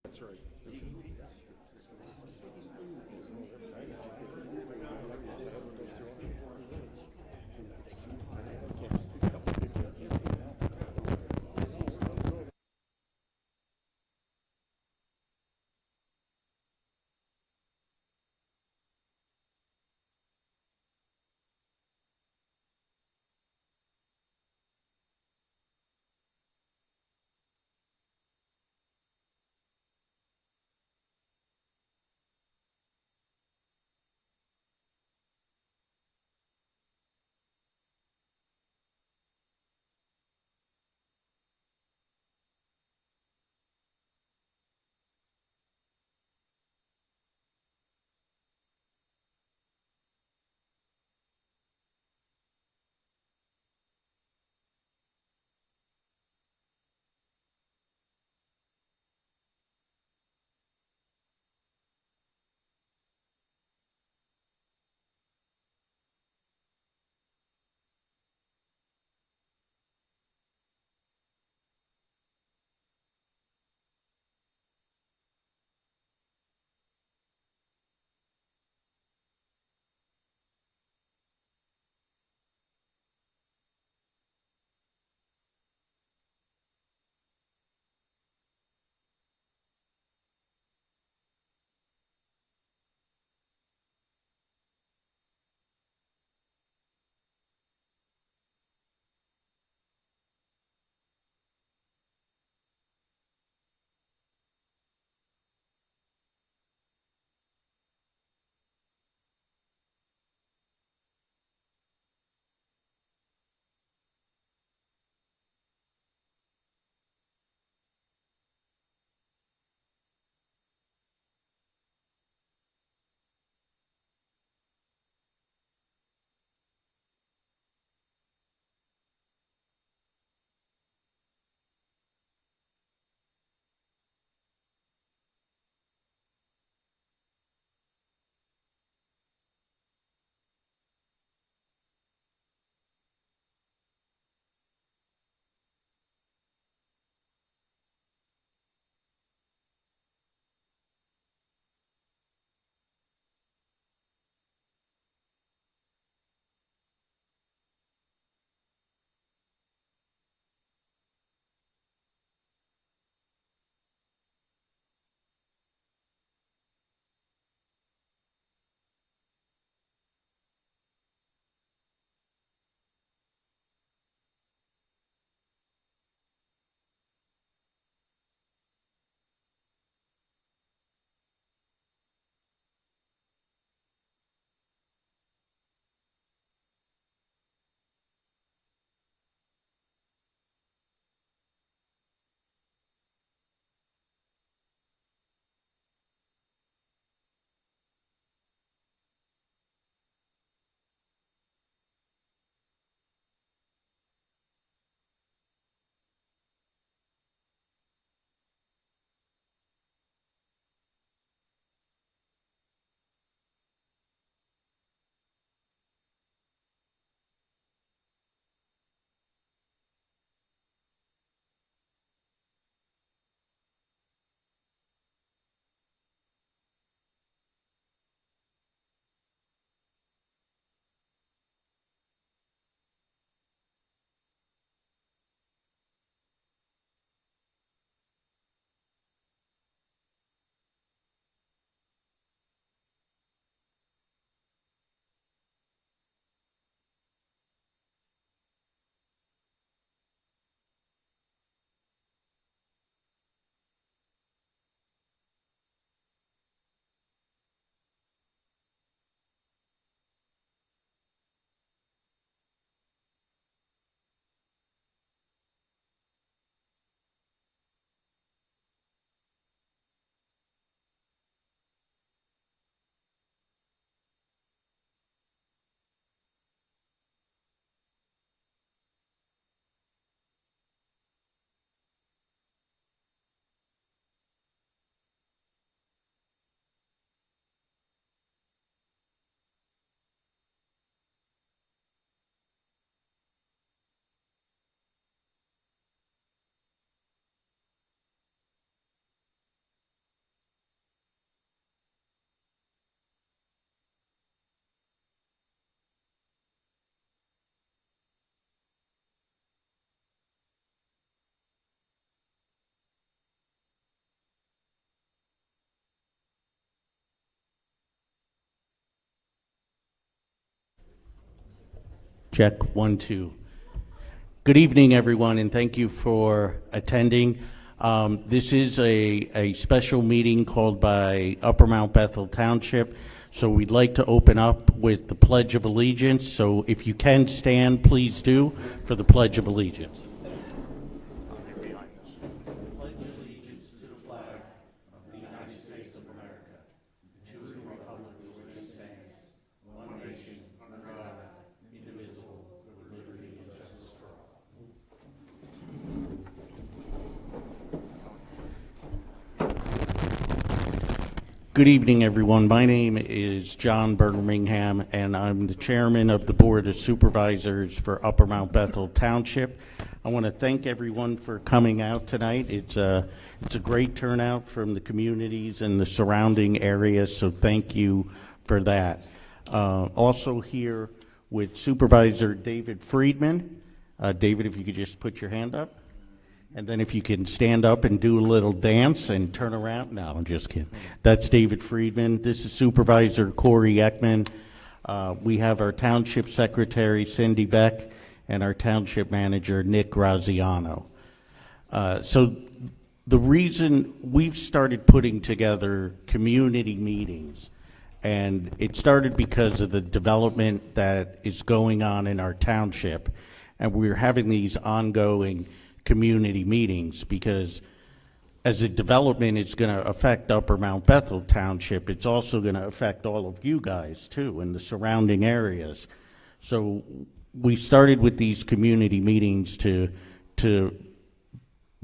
That's right. Check 1, 2. Good evening, everyone, and thank you for attending. This is a special meeting called by Upper Mount Bethel Township. So we'd like to open up with the Pledge of Allegiance. So if you can stand, please do for the Pledge of Allegiance. Good evening, everyone. My name is John Birmingham, and I'm the chairman of the Board of Supervisors for Upper Mount Bethel Township. I want to thank everyone for coming out tonight. It's a great turnout from the communities and the surrounding areas, so thank you for that. Also here with Supervisor David Friedman. David, if you could just put your hand up. And then if you can stand up and do a little dance and turn around. No, I'm just kidding. That's David Friedman. This is Supervisor Corey Ekman. We have our Township Secretary, Cindy Beck, and our Township Manager, Nick Graziano. So the reason we've started putting together community meetings, and it started because of the development that is going on in our township, and we're having these ongoing community meetings because as a development it's going to affect Upper Mount Bethel Township, it's also going to affect all of you guys too in the surrounding areas. So we started with these community meetings to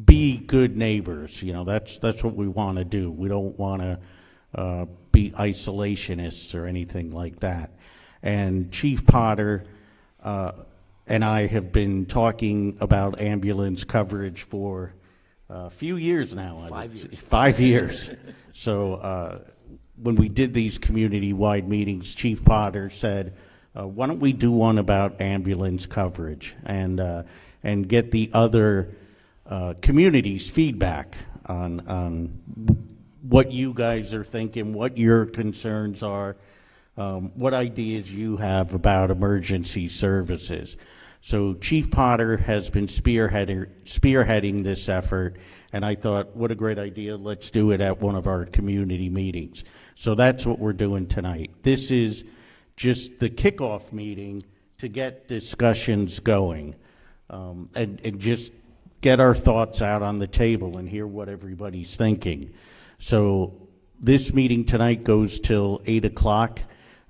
be good neighbors. You know, that's what we want to do. We don't want to be isolationists or anything like that. And Chief Potter and I have been talking about ambulance coverage for a few years now. 5 years. 5 years. So when we did these community-wide meetings, Chief Potter said, why don't we do one about ambulance coverage and get the other communities' feedback on what you guys are thinking, what your concerns are, what ideas you have about emergency services. So Chief Potter has been spearheading this effort, and I thought, what a great idea, let's do it at one of our community meetings. So that's what we're doing tonight. This is just the kickoff meeting to get discussions going and just get our thoughts out on the table and hear what everybody's thinking. So this meeting tonight goes till 8 o'clock.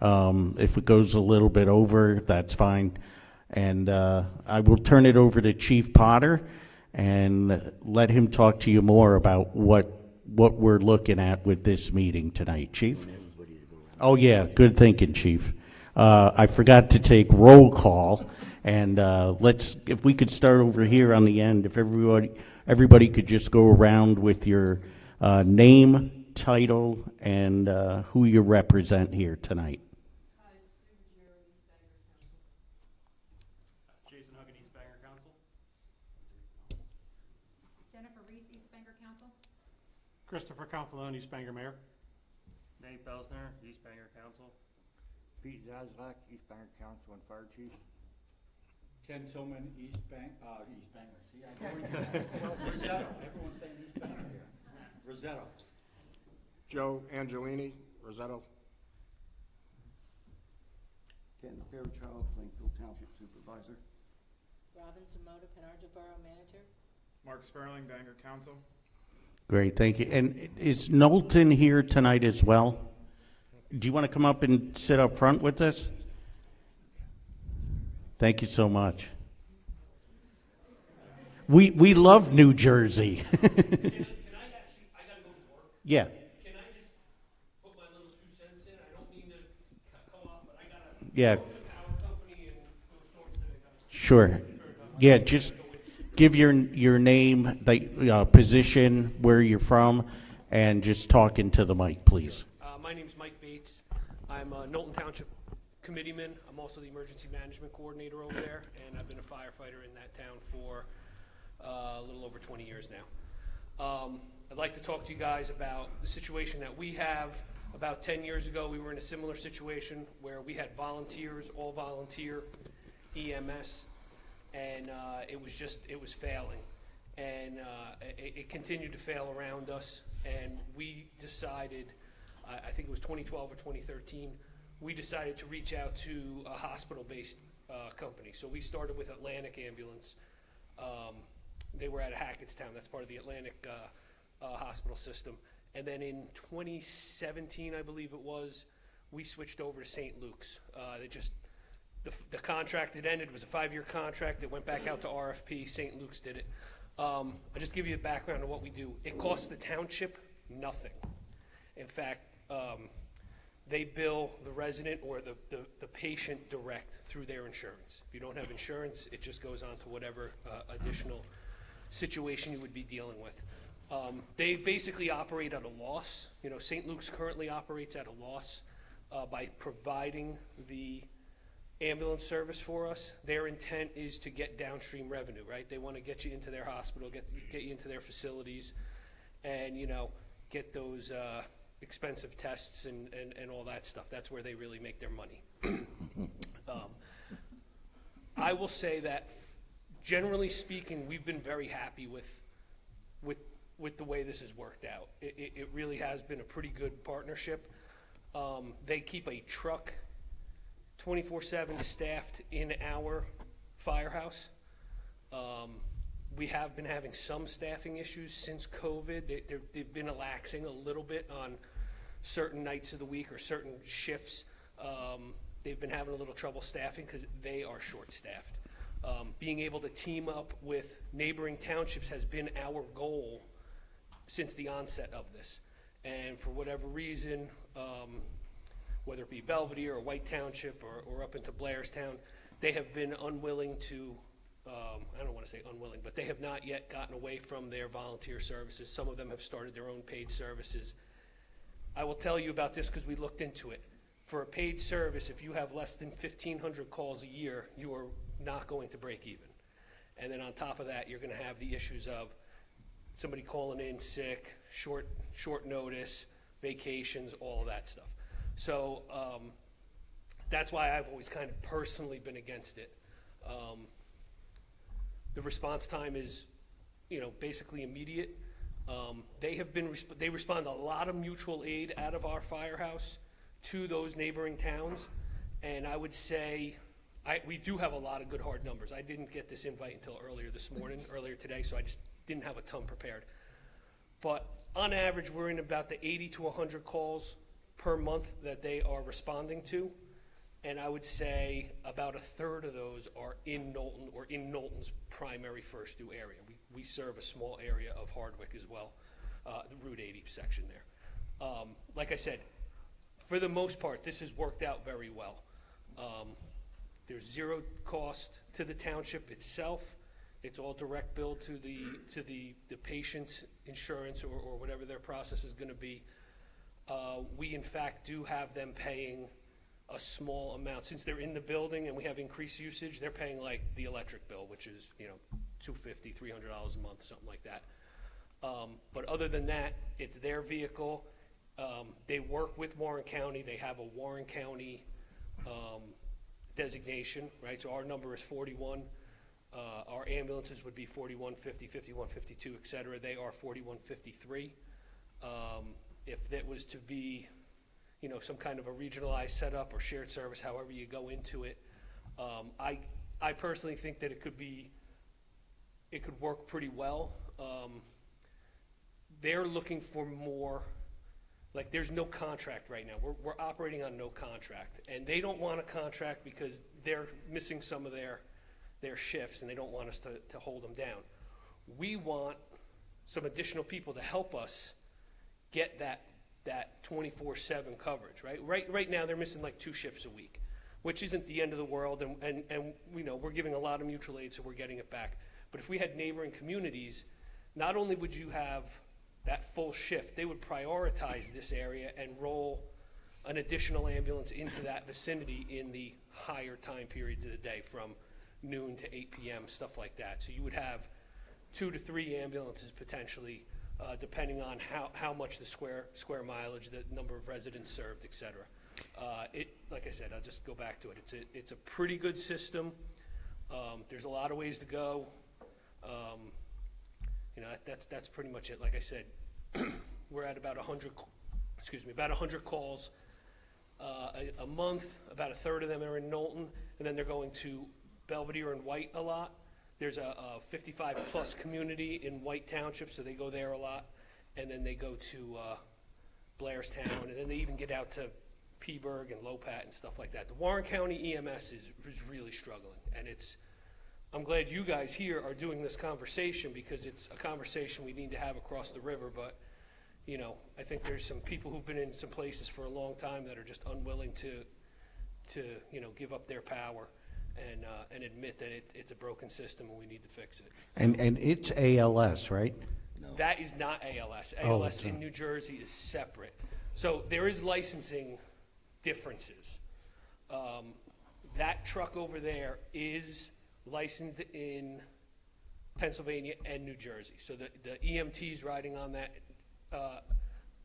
If it goes a little bit over, that's fine. And I will turn it over to Chief Potter and let him talk to you more about what we're looking at with this meeting tonight. Chief? Oh, yeah, good thinking, Chief. I forgot to take roll call, and if we could start over here on the end, if everybody could just go around with your name, title, and who you represent here tonight. Christopher Confalone, East Bangor Mayor. Nate Belsner, East Bangor Council. Pete Zaslak, East Bangor Council and Fire Chief. Ken Tillman, East Bangor. See, I know Rosetto. Everyone's saying East Bangor here. Rosetto. Joe Angelini, Rosetto. Ken Fairchild, Plainfield Township Supervisor. Robin Zamota, Penarville Borough Manager. Mark Sperling, Bangor Council. Great, thank you. And is Knowlton here tonight as well? Do you want to come up and sit up front with us? Thank you so much. We love New Jersey. Can I actually, I gotta go to work. Yeah. Can I just put my little 2 cents in? I don't mean to come up, but I gotta Yeah. go to the power company and go to stores today. Sure. Yeah, just give your name, position, where you're from, and just talk into the mic, please. My name's Mike Bates. I'm a Knowlton Township committeeman. I'm also the emergency management coordinator over there, and I've been a firefighter in that town for a little over 20 years now. I'd like to talk to you guys about the situation that we have. About 10 years ago, we were in a similar situation where we had volunteers, all volunteer, EMS, and it was failing. And it continued to fail around us, and we decided, I think it was 2012 or 2013, we decided to reach out to a hospital-based company. So we started with Atlantic Ambulance. They were out of Hackettstown. That's part of the Atlantic hospital system. And then in 2017, I believe it was, we switched over to St. Luke's. The contract that ended was a 5-year contract. It went back out to RFP. St. Luke's did it. I'll just give you a background of what we do. It costs the township nothing. In fact, they bill the resident or the patient direct through their insurance. If you don't have insurance, it just goes on to whatever additional situation you would be dealing with. They basically operate at a loss. You know, St. Luke's currently operates at a loss by providing the ambulance service for us. Their intent is to get downstream revenue, right? They want to get you into their hospital, get you into their facilities, and, you know, get those expensive tests and all that stuff. That's where they really make their money. I will say that, generally speaking, we've been very happy with the way this has worked out. It really has been a pretty good partnership. They keep a truck 24/7 staffed in our firehouse. We have been having some staffing issues since COVID. They've been relaxing a little bit on certain nights of the week or certain shifts. They've been having a little trouble staffing because they are short-staffed. Being able to team up with neighboring townships has been our goal since the onset of this. And for whatever reason, whether it be Belvedere or White Township or up into Blairstown, they have been unwilling to, I don't want to say unwilling, but they have not yet gotten away from their volunteer services. Some of them have started their own paid services. I will tell you about this because we looked into it. For a paid service, if you have less than 1,500 calls a year, you are not going to break even. And then on top of that, you're going to have the issues of somebody calling in sick, short notice, vacations, all of that stuff. So that's why I've always kind of personally been against it. The response time is, you know, basically immediate. They respond a lot of mutual aid out of our firehouse to those neighboring towns, and I would say we do have a lot of good hard numbers. I didn't get this invite until earlier today, so I just didn't have a ton prepared. But on average, we're in about the 80 to 100 calls per month that they are responding to, and I would say about a third of those are in Knowlton or in Knowlton's primary first due area. We serve a small area of Hardwick as well, the Route 80 section there. Like I said, for the most part, this has worked out very well. There's zero cost to the township itself. It's all direct billed to the patient's insurance or whatever their process is going to be. We in fact do have them paying a small amount. Since they're in the building and we have increased usage, they're paying like the electric bill, which is, you know, $250, $300 a month, something like that. But other than that, it's their vehicle. They work with Warren County. They have a Warren County designation, right? So our number is 41. Our ambulances would be 4150, 5152, et cetera. They are 4153. If that was to be, you know, some kind of a regionalized setup or shared service, however you go into it, I personally think that it could work pretty well. They're looking for more, like there's no contract right now. We're operating on no contract, and they don't want a contract because they're missing some of their shifts and they don't want us to hold them down. We want some additional people to help us get that 24/7 coverage, right? Right now they're missing like 2 shifts a week, which isn't the end of the world, and you know, we're giving a lot of mutual aid, so we're getting it back. But if we had neighboring communities, not only would you have that full shift, they would prioritize this area and roll an additional ambulance into that vicinity in the higher time periods of the day, from noon to 8 p.m., stuff like that. So you would have 2 to 3 ambulances potentially, depending on how much the square mileage, the number of residents served, et cetera. Like I said, I'll just go back to it. It's a pretty good system. There's a lot of ways to go. You know, that's pretty much it. Like I said, we're at about 100 calls a month. About a third of them are in Knowlton, and then they're going to Belvedere and White a lot. There's a 55-plus community in White Township, so they go there a lot. And then they go to Blairstown, and then they even get out to Peaburg and Lopat and stuff like that. The Warren County EMS is really struggling, and I'm glad you guys here are doing this conversation, because it's a conversation we need to have across the river. But, you know, I think there's some people who've been in some places for a long time that are just unwilling to you know, give up their power and admit that it's a broken system and we need to fix it. And it's ALS, right? That is not ALS. Oh, ALS it's in not. New Jersey is separate. So there is licensing differences. That truck over there is licensed in Pennsylvania and New Jersey. So the EMTs riding on that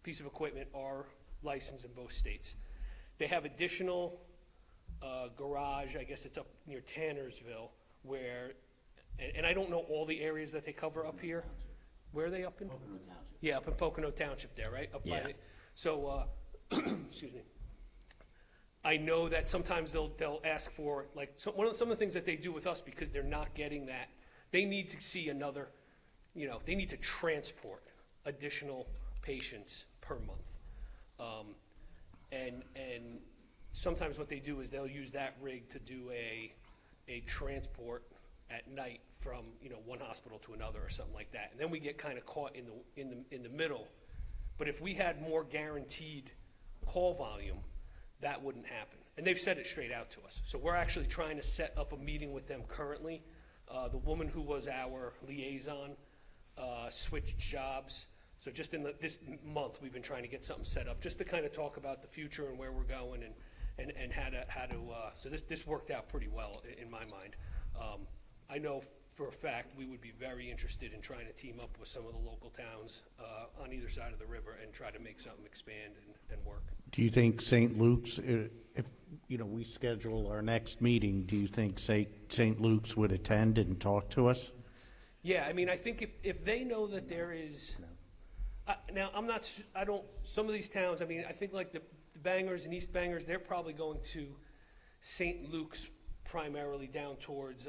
piece of equipment are licensed in both states. They have additional garage, I guess it's up near Tannersville, where, and I don't know all the areas that they cover up here. Where are they up in? Pocono Township. Yeah, up in Pocono Township there, right? Up by Yeah. So, excuse me. I know that sometimes they'll ask for, like, some of the things that they do with us, because they're not getting that. They need to see another, you know, they need to transport additional patients per month. And sometimes what they do is they'll use that rig to do a transport at night from, you know, one hospital to another or something like that. And then we get kind of caught in the middle. But if we had more guaranteed call volume, that wouldn't happen. And they've said it straight out to us. So we're actually trying to set up a meeting with them currently. The woman who was our liaison switched jobs. So just in this month, we've been trying to get something set up just to kind of talk about the future and where we're going and how to so this worked out pretty well in my mind. I know for a fact we would be very interested in trying to team up with some of the local towns on either side of the river and try to make something expand and work. Do you think St. Luke's, if, you know, we schedule our next meeting, do you think St. Luke's would attend and talk to us? Yeah, I mean, I think if they know that there is, now some of these towns, I mean, I think like the Bangors and East Bangors, they're probably going to St. Luke's primarily down towards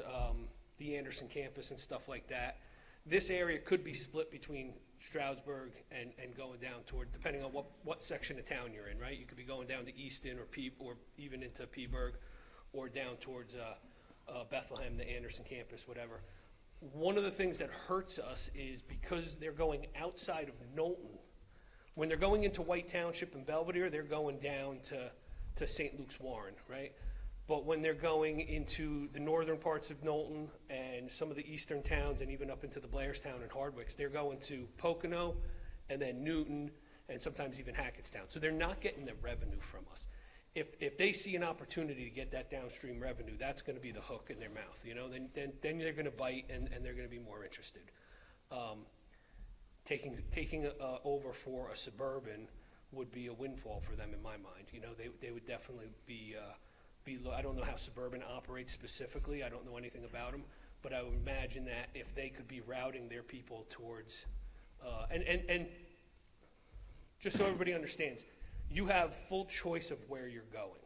the Anderson campus and stuff like that. This area could be split between Stroudsburg and going down toward, depending on what section of town you're in, right? You could be going down to Easton or even into Peaburg, or down towards Bethlehem, the Anderson campus, whatever. One of the things that hurts us is because they're going outside of Knowlton. When they're going into White Township and Belvedere, they're going down to St. Luke's Warren, right? But when they're going into the northern parts of Knowlton and some of the eastern towns and even up into the Blairstown and Hardwicks, they're going to Pocono and then Newton and sometimes even Hackettstown. So they're not getting the revenue from us. If they see an opportunity to get that downstream revenue, that's going to be the hook in their mouth, you know. Then they're going to bite and they're going to be more interested. Taking over for a Suburban would be a windfall for them in my mind. You know, they would definitely be I don't know how Suburban operates specifically. I don't know anything about them, but I would imagine that if they could be routing their people towards, and just so everybody understands, you have full choice of where you're going,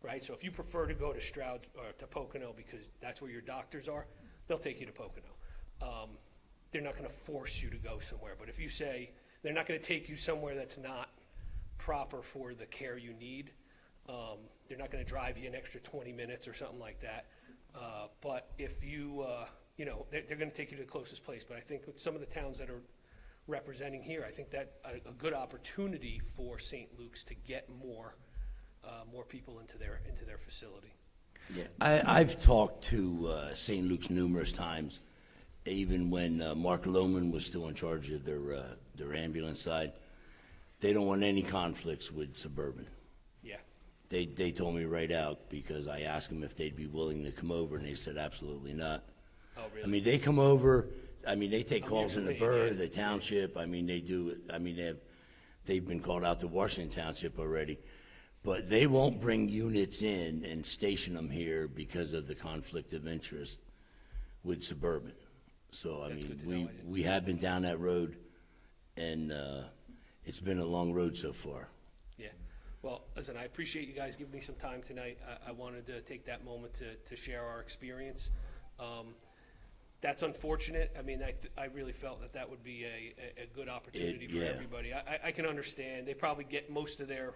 right? So if you prefer to go to Stroud or to Pocono because that's where your doctors are, they'll take you to Pocono. They're not going to force you to go somewhere, but if you say they're not going to take you somewhere that's not proper for the care you need, they're not going to drive you an extra 20 minutes or something like that. But if you, you know, they're going to take you to the closest place. But I think with some of the towns that are representing here, I think that a good opportunity for St. Luke's to get more people into their facility. Yeah, I've talked to St. Luke's numerous times, even when Mark Lohman was still in charge of their ambulance side. They don't want any conflicts with Suburban. Yeah. They told me right out, because I asked them if they'd be willing to come over, and they said absolutely not. Oh, really? I mean, they come over. I mean, they take calls in the usually, borough, yeah. the township. I mean, they do. I mean, they've been called out to Washington Township already, but they won't bring units in and station them here because of the conflict of interest. with Suburban. So, I That's mean, good to know. I didn't- we have been down that road, and it's been a long road so far. Yeah. Well, listen, I appreciate you guys giving me some time tonight. I wanted to take that moment to share our experience. That's unfortunate. I mean, I really felt that would be a good opportunity for yeah. everybody. I can understand. They probably get most of their,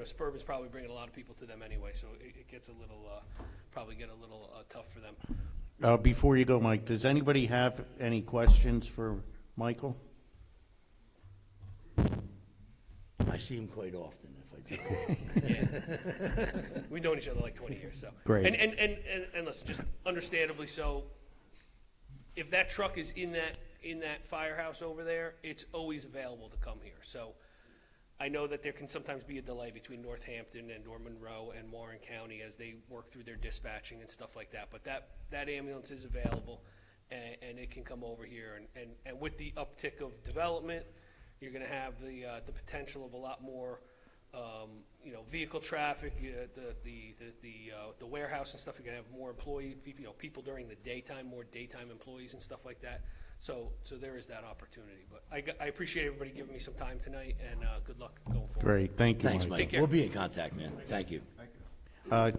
Suburban's probably bringing a lot of people to them anyway, so it gets a little, probably get a little tough for them. Before you go, Mike, does anybody have any questions for Michael? I see him quite often if I do. Yeah. We've known each other like 20 years, so. Great. And listen, just understandably so, if that truck is in that firehouse over there, it's always available to come here. So I know that there can sometimes be a delay between Northampton and or Monroe and Warren County as they work through their dispatching and stuff like that. But that ambulance is available, and it can come over here. And with the uptick of development, you're going to have the potential of a lot more, vehicle traffic, the warehouse and stuff. You're going to have more people during the daytime, more daytime employees and stuff like that. So there is that opportunity. But I appreciate everybody giving me some time tonight, and good luck going forward. Great, thank you, Thanks, Mike. Mike. Take care. We'll be in contact, man. Thank you.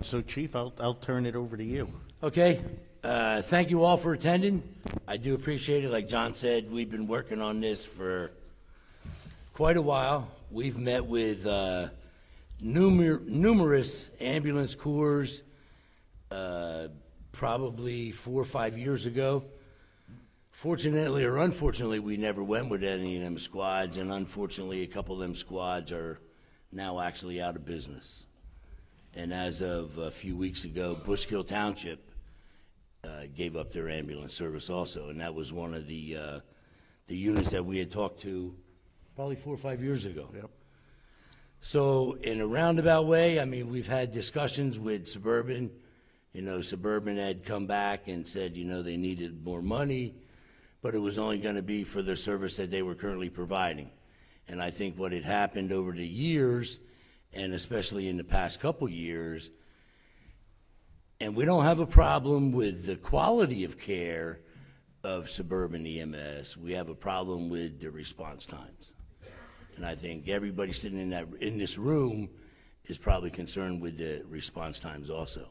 So, Chief, I'll turn it over to you. Okay, thank you all for attending. I do appreciate it. Like John said, we've been working on this for quite a while. We've met with numerous ambulance corps probably 4 or 5 years ago. Fortunately or unfortunately, we never went with any of them squads, and unfortunately, a couple of them squads are now actually out of business. And as of a few weeks ago, Bethel Township gave up their ambulance service also, and that was one of the units that we had talked to probably 4 or 5 years ago. Yep. So in a roundabout way, I mean, we've had discussions with Suburban. Suburban had come back and said, they needed more money, but it was only going to be for the service that they were currently providing. And I think what had happened over the years, and especially in the past couple years, and we don't have a problem with the quality of care of Suburban EMS. We have a problem with the response times. And I think everybody sitting in this room is probably concerned with the response times also.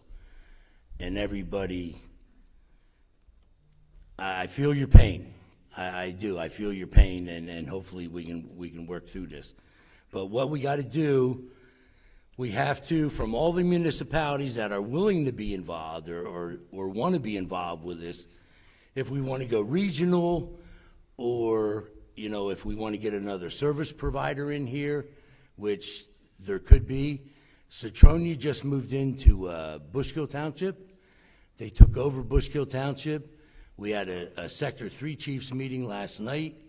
And everybody, I feel your pain. I do. I feel your pain, and hopefully we can work through this. But what we got to do, we have to, from all the municipalities that are willing to be involved or want to be involved with this, if we want to go regional, or if we want to get another service provider in here, which there could be. Cetronia just moved into Bethel Township. They took over Bethel Township. We had a Sector 3 Chiefs meeting last night,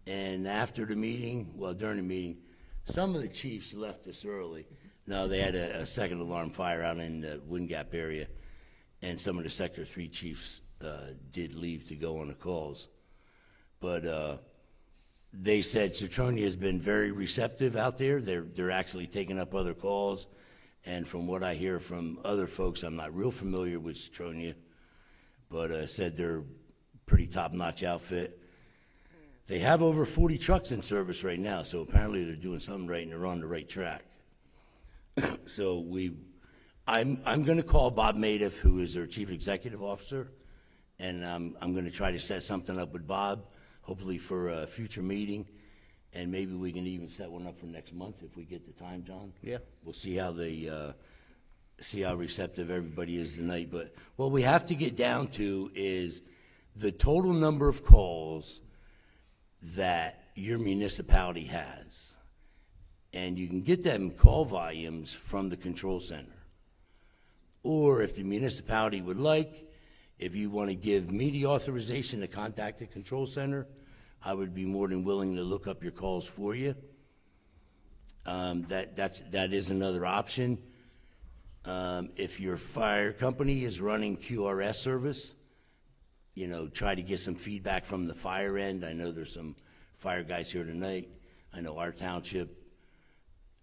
and after the meeting, during the meeting, some of the chiefs left us early. No, they had a second alarm fire out in the Wind Gap area, and some of the Sector 3 chiefs did leave to go on the calls. But they said Cetronia has been very receptive out there. They're actually taking up other calls, and from what I hear from other folks, I'm not real familiar with Cetronia, but said they're pretty top-notch outfit. They have over 40 trucks in service right now, so apparently they're doing something right and they're on the right track. So I'm going to call Bob Madoff, who is their chief executive officer, and I'm going to try to set something up with Bob, hopefully for a future meeting, and maybe we can even set one up for next month if we get the time, John. Yeah. We'll see how see how receptive everybody is tonight. But what we have to get down to is the total number of calls that your municipality has. And you can get them call volumes from the control center. Or if the municipality would like, if you want to give me the authorization to contact the control center, I would be more than willing to look up your calls for you. That is another option. If your fire company is running QRS service, try to get some feedback from the fire end. I know there's some fire guys here tonight. I know our township,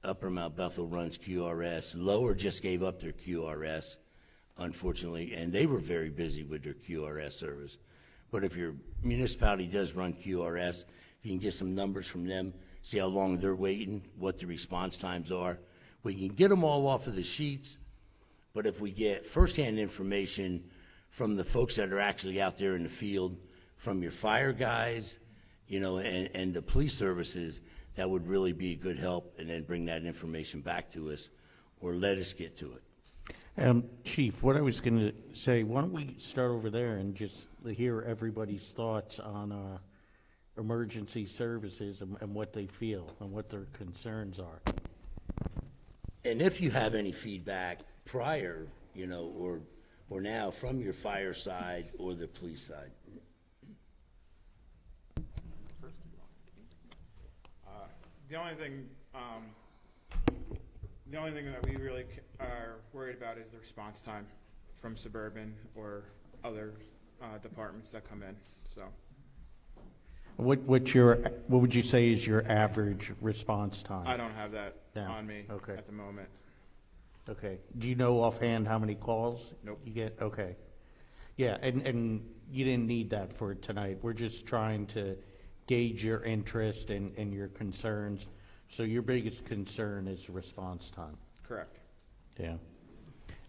Upper Mount Bethel, runs QRS. Lower just gave up their QRS. unfortunately, and they were very busy with their QRS service. But if your municipality does run QRS, if you can get some numbers from them, see how long they're waiting, what the response times are, we can get them all off of the sheets. But if we get firsthand information from the folks that are actually out there in the field, from your fire guys, you know, and the police services, that would really be a good help, and then bring that information back to us, or let us get to it. Chief, what I was going to say, why don't we start over there and just hear everybody's thoughts on emergency services and what they feel and what their concerns are. And if you have any feedback prior, you know, or now from your fire side or the police side. The only thing that we really are worried about is the response time from Suburban or other departments that come in. So What would you say is your average response time? I don't have that No. on me Okay. at the moment. Okay. Do you know offhand how many calls? Nope. You get? Okay. Yeah, and you didn't need that for tonight. We're just trying to gauge your interest and your concerns. So your biggest concern is response time. Correct. Yeah.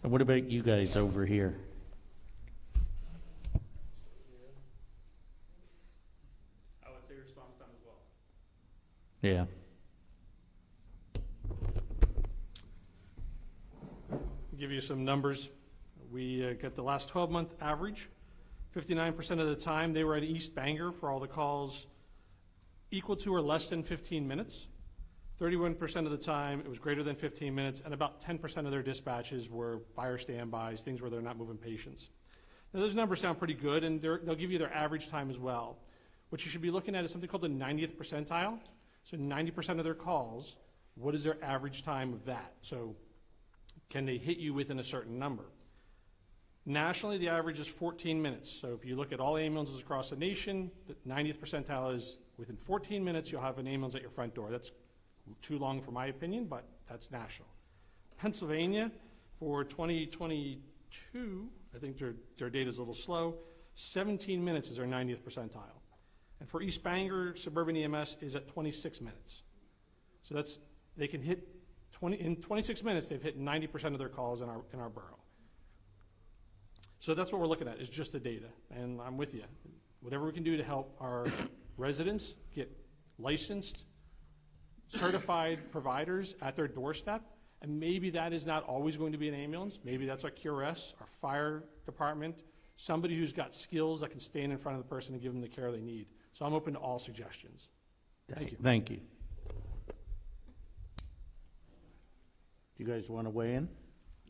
And what about you guys over here? I would say response time as well. Yeah. Give you some numbers. We got the last 12-month average. 59% of the time they were at East Bangor for all the calls equal to or less than 15 minutes. 31% of the time it was greater than 15 minutes, and about 10% of their dispatches were fire standbys, things where they're not moving patients. Now those numbers sound pretty good, and they'll give you their average time as well. What you should be looking at is something called the 90th percentile. So 90% of their calls, what is their average time of that? So can they hit you within a certain number? Nationally, the average is 14 minutes. So if you look at all ambulances across the nation, the 90th percentile is within 14 minutes, you'll have an ambulance at your front door. That's too long for my opinion, but that's national. Pennsylvania, for 2022, I think their data is a little slow, 17 minutes is their 90th percentile. And for East Bangor, Suburban EMS is at 26 minutes. So that's, they can hit in 26 minutes, they've hit 90% of their calls in our borough. So that's what we're looking at, is just the data. And I'm with you. Whatever we can do to help our residents get licensed, certified providers at their doorstep, and maybe that is not always going to be an ambulance. Maybe that's our QRS, our fire department, somebody who's got skills that can stand in front of the person and give them the care they need. So I'm open to all suggestions. Thank you. Thank you. Do you guys want to weigh in?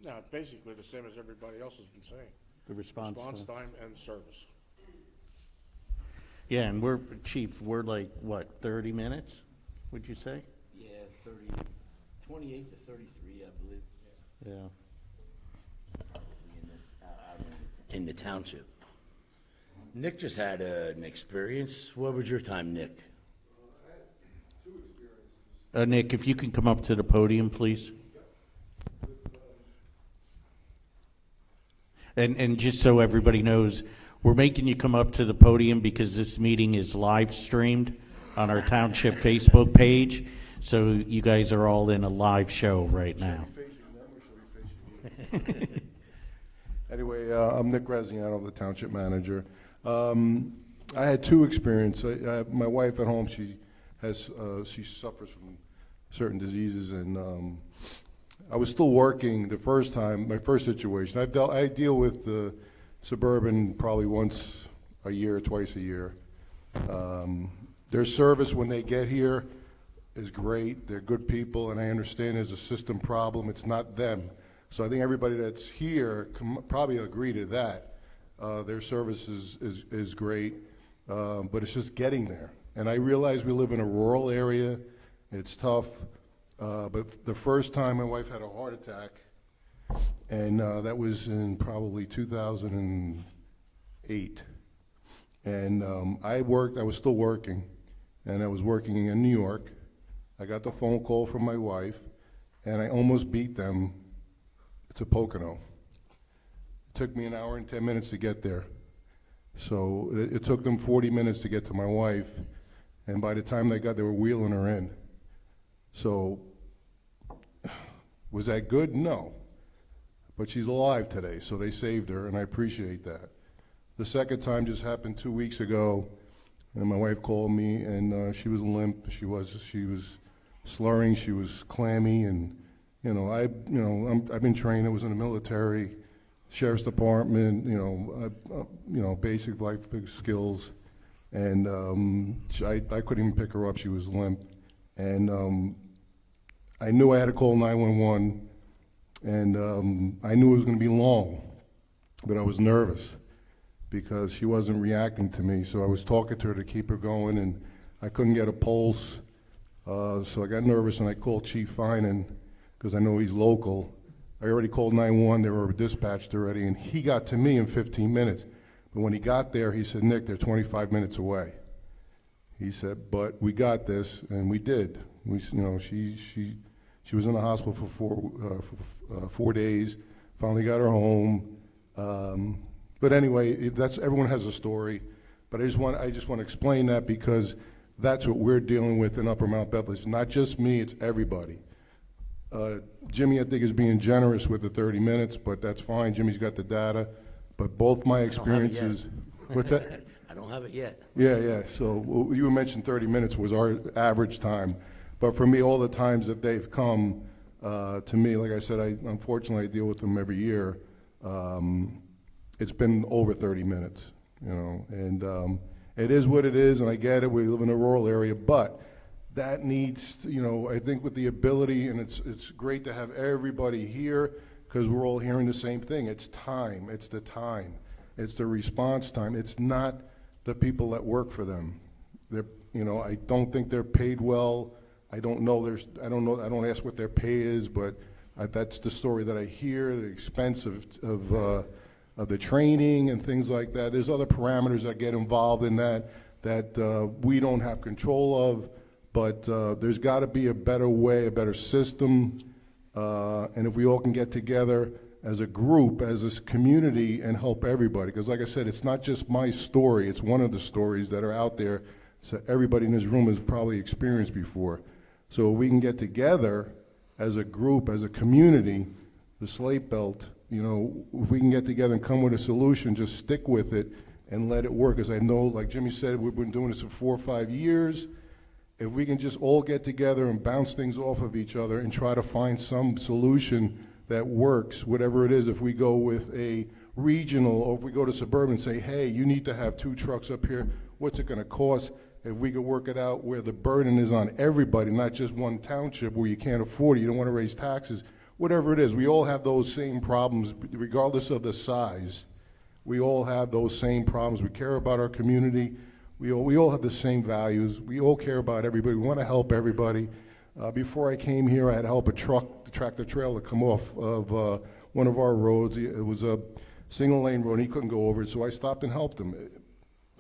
No, basically the same as everybody else has been saying. The response Time and service. Yeah, and Chief, we're like, what, 30 minutes, would you say? Yeah, 28 to 33, I believe. Yeah. Probably out in the township. Nick just had an experience. What was your time, Nick? I had 2 experiences. Nick, if you can come up to the podium, please. And just so everybody knows, we're making you come up to the podium because this meeting is live streamed on our township Facebook page. So you guys are all in a live show right now. Anyway, I'm Nick Graziano, the township manager. I had 2 experiences. My wife at home, she suffers from certain diseases, and I was still working the first time, my first situation. I deal with the Suburban probably once a year, twice a year. Their service when they get here is great. They're good people, and I understand there's a system problem. It's not them. So I think everybody that's here can probably agree to that. Their service is great, but it's just getting there. And I realize we live in a rural area. It's tough. But the first time my wife had a heart attack, and that was in probably 2008. And I was still working, and I was working in New York. I got the phone call from my wife, and I almost beat them to Pocono. took me an hour and 10 minutes to get there. So it took them 40 minutes to get to my wife, and by the time they were wheeling her in. So, was that good? No. But she's alive today, so they saved her, and I appreciate that. The second time just happened 2 weeks ago, and my wife called me, and she was limp. She was slurring. She was clammy, and I've been trained. I was in the military, sheriff's department. Basic life skills, and I couldn't even pick her up. She was limp, and I knew I had to call 911, and I knew it was going to be long, but I was nervous because she wasn't reacting to me. So I was talking to her to keep her going, and I couldn't get a pulse. So I got nervous, and I called Chief Finan because I know he's local. I already called 911. They were dispatched already, and he got to me in 15 minutes. But when he got there, he said, "Nick, they're 25 minutes away." He said, "But we got this," and we did. She was in the hospital for 4 days. Finally got her home. But anyway, everyone has a story. But I just want to explain that because that's what we're dealing with in Upper Mount Bethel. It's not just me; it's everybody. Jimmy, I think, is being generous with the 30 minutes, but that's fine. Jimmy's got the data. But both my experiences. What's that? I don't have it yet. Yeah. So you mentioned 30 minutes was our average time. But for me, all the times that they've come to me, like I said, unfortunately I deal with them every year. It's been over 30 minutes, and it is what it is, and I get it. We live in a rural area, but that needs, I think with the ability, and it's great to have everybody here because we're all hearing the same thing. It's time. It's the time. It's the response time. It's not the people that work for them. I don't think they're paid well. I don't know. I don't ask what their pay is, but that's the story that I hear. The expense of the training and things like that. There's other parameters that get involved in that we don't have control of. But there's got to be a better way, a better system, and if we all can get together as a group, as a community, and help everybody. Because like I said, it's not just my story. It's one of the stories that are out there. So everybody in this room has probably experienced before. So if we can get together as a group, as a community, the Slate Belt, if we can get together and come with a solution, just stick with it and let it work. As I know, like Jimmy said, we've been doing this for 4 or 5 years. If we can just all get together and bounce things off of each other and try to find some solution that works, whatever it is, if we go with a regional or if we go to suburban and say, hey, you need to have 2 trucks up here, what's it going to cost? If we could work it out where the burden is on everybody, not just one township where you can't afford it, you don't want to raise taxes, whatever it is, we all have those same problems, regardless of the size. We all have those same problems. We care about our community. We all have the same values. We all care about everybody. We want to help everybody. Before I came here, I had to help a tractor trailer come off of one of our roads. It was a single lane road, and he couldn't go over it, so I stopped and helped him.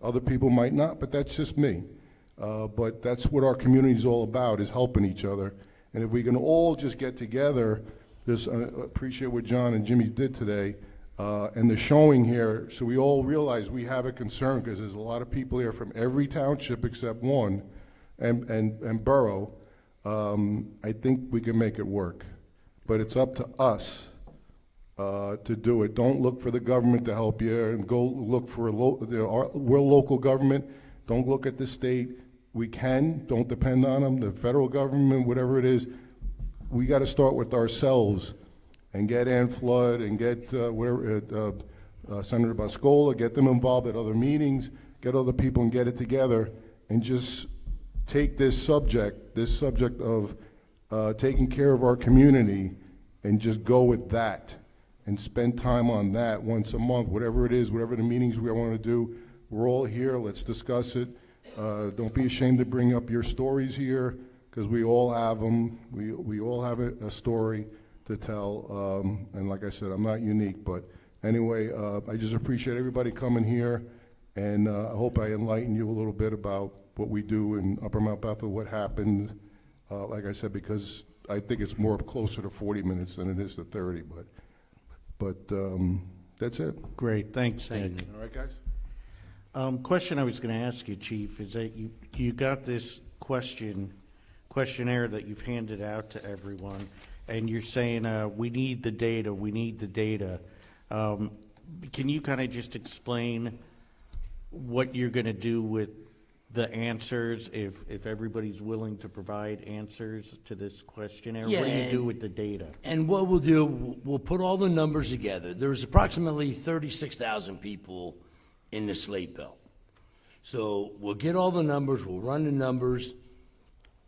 Other people might not, but that's just me. But that's what our community is all about, is helping each other. And if we can all just get together, just appreciate what John and Jimmy did today, and the showing here, so we all realize we have a concern, because there's a lot of people here from every township except one, and borough. I think we can make it work. But it's up to us to do it. Don't look for the government to help you, and go look for we're local government. Don't look at the state. We don't depend on them, the federal government, whatever it is. We got to start with ourselves and get Ann Flood and get Senator Boscola, get them involved at other meetings, get other people and get it together, and just take this subject of taking care of our community, and just go with that and spend time on that once a month, whatever it is, whatever the meetings we want to do. We're all here. Let's discuss it. Don't be ashamed to bring up your stories here, because we all have them. We all have a story to tell. And like I said, I'm not unique. But anyway, I just appreciate everybody coming here. And I hope I enlighten you a little bit about what we do in Upper Mount Bethel, what happened. Like I said, because I think it's more closer to 40 minutes than it is to 30. But That's it. Great, thanks, Nick. All right, guys? Question I was going to ask you, Chief, is that you got this questionnaire that you've handed out to everyone, and you're saying, we need the data, we need the data. Can you kind of just explain what you're going to do with the answers if everybody's willing to provide answers to this questionnaire? What do you do with the data? And what we'll do, we'll put all the numbers together. There's approximately 36,000 people in the slate belt. So we'll get all the numbers, we'll run the numbers,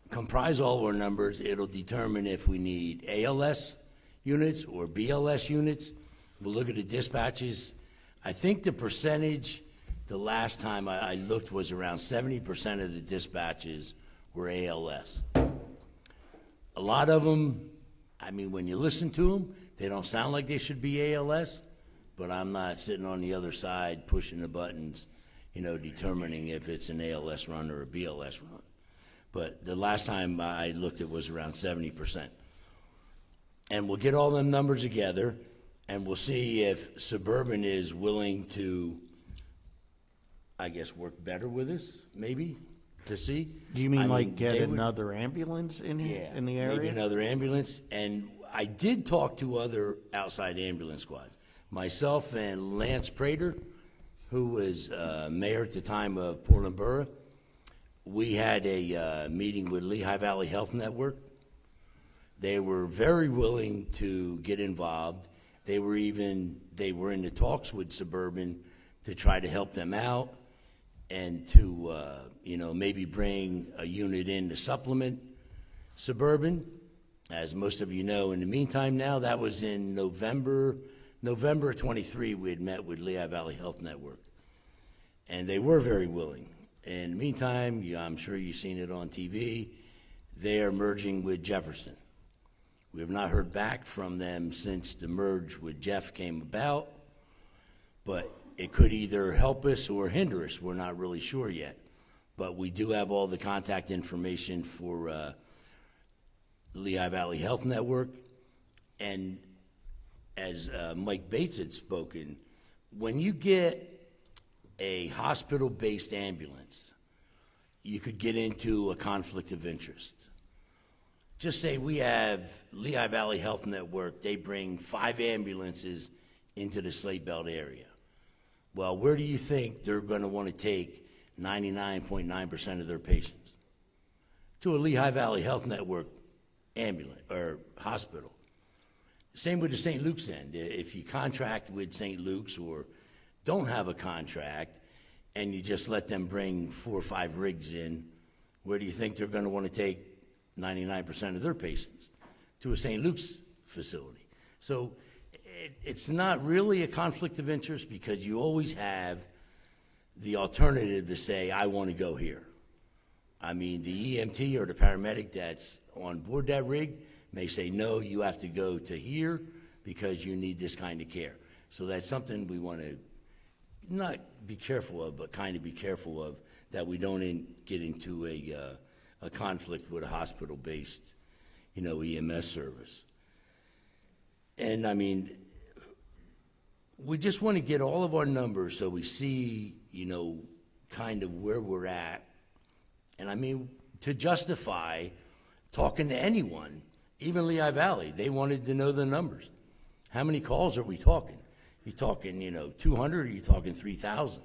comprise all of our numbers. It'll determine if we need ALS units or BLS units. We'll look at the dispatches. I think the percentage, the last time I looked, was around 70% of the dispatches were ALS. A lot of them, I mean, when you listen to them, they don't sound like they should be ALS, but I'm not sitting on the other side pushing the buttons, you know, determining if it's an ALS run or a BLS run. But the last time I looked, it was around 70%. And we'll get all them numbers together, and we'll see if Suburban is willing to, I guess, work better with us, maybe, to see. Do you mean like get they would- another ambulance in here, in the area? maybe another ambulance. And I did talk to other outside ambulance squads. Myself and Lance Prater, who was mayor at the time of Portland Borough, we had a meeting with Lehigh Valley Health Network. They were very willing to get involved. They were in the talks with Suburban to try to help them out and to, maybe bring a unit in to supplement Suburban. As most of you know, in the meantime now, that was in November of 23, we had met with Lehigh Valley Health Network. And they were very willing. In the meantime, I'm sure you've seen it on TV, they are merging with Jefferson. We have not heard back from them since the merge with Jeff came about, but it could either help us or hinder us. We're not really sure yet. But we do have all the contact information for Lehigh Valley Health Network. And as Mike Bates had spoken, when you get a hospital-based ambulance, you could get into a conflict of interest. Just say we have Lehigh Valley Health Network, they bring 5 ambulances into the Slate Belt area. Well, where do you think they're going to want to take 99.9% of their patients? To a Lehigh Valley Health Network ambulance or hospital. Same with the St. Luke's end. If you contract with St. Luke's or don't have a contract and you just let them bring 4 or 5 rigs in, where do you think they're going to want to take 99% of their patients? To a St. Luke's facility. So it's not really a conflict of interest because you always have the alternative to say, I want to go here. I mean, the EMT or the paramedic that's on board that rig may say, no, you have to go to here because you need this kind of care. So that's something we want to not be careful of, but kind of be careful of, that we don't get into a conflict with a hospital-based, EMS service. And I mean, we just want to get all of our numbers so we see, kind of where we're at. And I mean, to justify talking to anyone, even Lehigh Valley, they wanted to know the numbers. How many calls are we talking? You talking, 200 or you talking 3,000?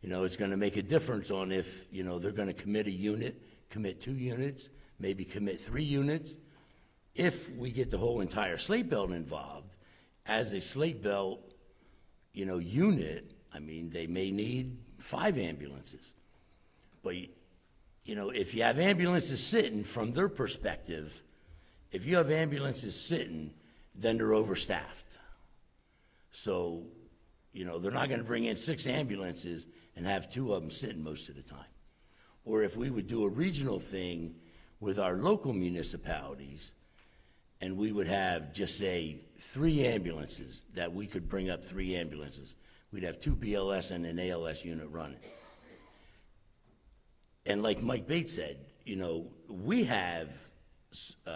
It's going to make a difference on if, they're going to commit a unit, commit 2 units, maybe commit 3 units. If we get the whole entire slate belt involved, as a slate belt, unit, I mean, they may need 5 ambulances. But, if you have ambulances sitting, from their perspective, if you have ambulances sitting, then they're overstaffed. So, they're not going to bring in 6 ambulances and have 2 of them sitting most of the time. Or if we would do a regional thing with our local municipalities, and we would have, just say, 3 ambulances, that we could bring up 3 ambulances. We'd have 2 BLS and an ALS unit running. And like Mike Bates said, we have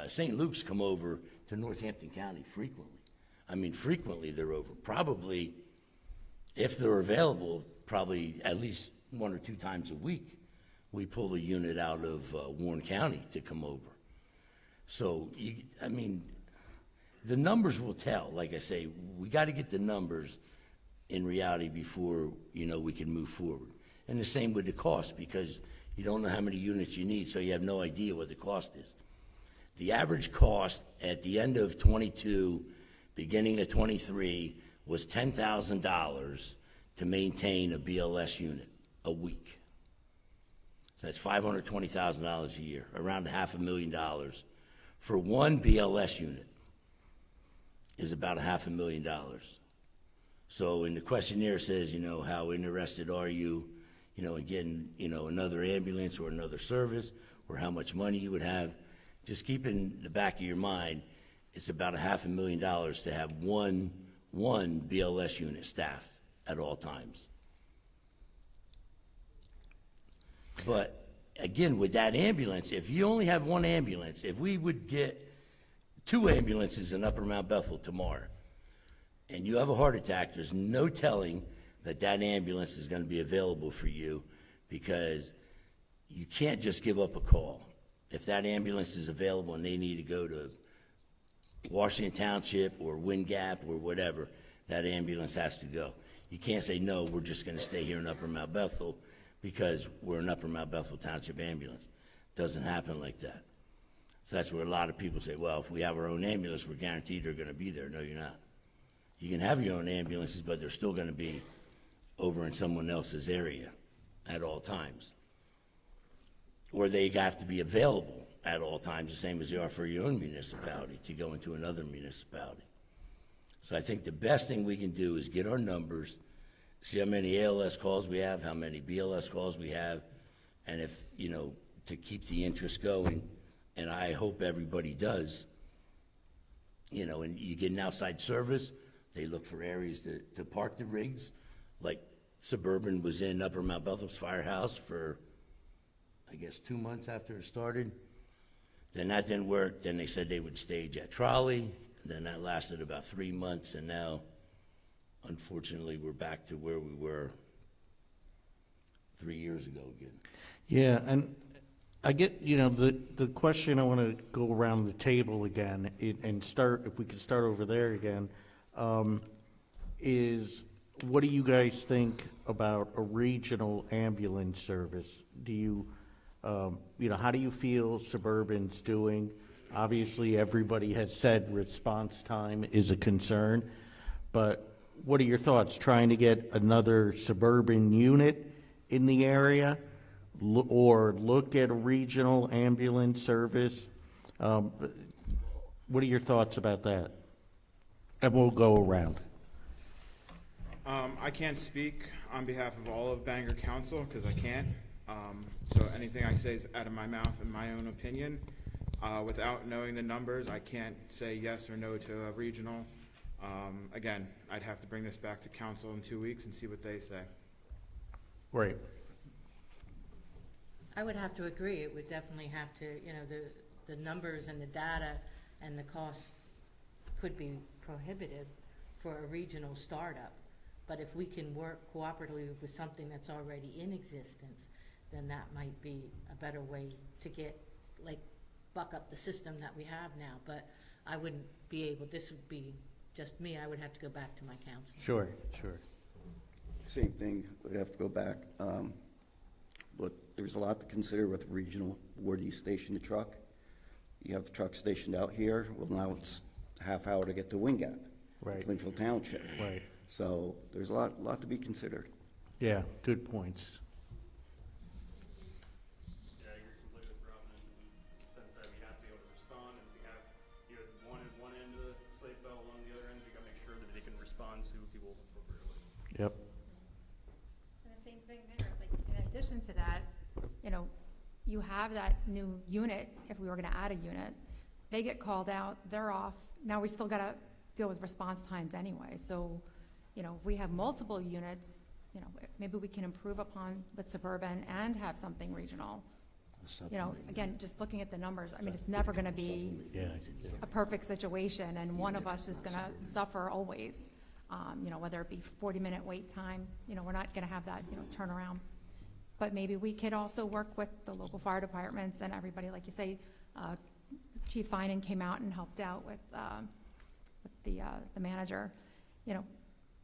St. Luke's come over to Northampton County frequently. I mean, frequently they're over. Probably, if they're available, probably at least 1 or 2 times a week, we pull a unit out of Warren County to come over. So, I mean, the numbers will tell. Like I say, we got to get the numbers in reality before, we can move forward. And the same with the cost, because you don't know how many units you need, so you have no idea what the cost is. The average cost at the end of 22, beginning of 23, was $10,000 to maintain a BLS unit a week. So that's $520,000 a year, around $500,000 for one BLS unit is about $500,000. So in the questionnaire says, how interested are you, in getting, another ambulance or another service, or how much money you would have. Just keep in the back of your mind, it's about $500,000 to have one BLS unit staffed at all times. But again, with that ambulance, if you only have one ambulance, if we would get 2 ambulances in Upper Mount Bethel tomorrow, and you have a heart attack, there's no telling that ambulance is going to be available for you, because you can't just give up a call. If that ambulance is available and they need to go to Washington Township or Wind Gap or whatever, that ambulance has to go. You can't say, no, we're just going to stay here in Upper Mount Bethel because we're an Upper Mount Bethel Township ambulance. Doesn't happen like that. So that's where a lot of people say, well, if we have our own ambulance, we're guaranteed they're going to be there. No, you're not. You can have your own ambulances, but they're still going to be over in someone else's area at all times. Or they have to be available at all times, the same as they are for your own municipality, to go into another municipality. So I think the best thing we can do is get our numbers, see how many ALS calls we have, how many BLS calls we have, and if, to keep the interest going, and I hope everybody does, and you get an outside service, they look for areas to park the rigs, like Suburban was in Upper Mount Bethel's firehouse for, I guess, 2 months after it started. Then that didn't work. Then they said they would stage at Trolley. Then that lasted about 3 months, and now, unfortunately, we're back to where we were 3 years ago again. Yeah, and I get, the question, I want to go around the table again and start, if we could start over there again, is what do you guys think about a regional ambulance service? Do you, how do you feel Suburban's doing? Obviously, everybody has said response time is a concern, but what are your thoughts? Trying to get another Suburban unit in the area, or look at a regional ambulance service? What are your thoughts about that? And we'll go around. I can't speak on behalf of all of Bangor Council because I can't. So anything I say is out of my mouth in my own opinion. Without knowing the numbers, I can't say yes or no to a regional. Again, I'd have to bring this back to council in 2 weeks and see what they say. Right. I would have to agree. It would definitely have to, the numbers and the data and the cost could be prohibitive for a regional startup. But if we can work cooperatively with something that's already in existence, then that might be a better way to get, buck up the system that we have now. But I wouldn't be able, this would be just me, I would have to go back to my council. Sure. Same thing, we'd have to go back. But there's a lot to consider with regional. Where do you station the truck? You have the truck stationed out here. Well, now it's a half hour to get to Wind Gap, Right. Bethel Township. Right. So there's a lot to be considered. Yeah, good points. Yeah, I agree completely with Robin in the sense that we have to be able to respond, and if we have one at one end of the slate belt, one on the other end, we gotta make sure that they can respond to people appropriately. Yep. And the same thing there, in addition to that, you have that new unit, if we were gonna add a unit, they get called out, they're off. Now we still gotta deal with response times anyway. So, if we have multiple units, maybe we can improve upon with Suburban and have something regional. you know, again, just looking at the numbers, I mean, it's never gonna be a perfect situation, and one of us is gonna suffer always. You know, whether it be 40-minute wait time, you know, we're not gonna have that, you know, turnaround. But maybe we could also work with the local fire departments and everybody, like you say, Chief Finan came out and helped out with the manager, you know,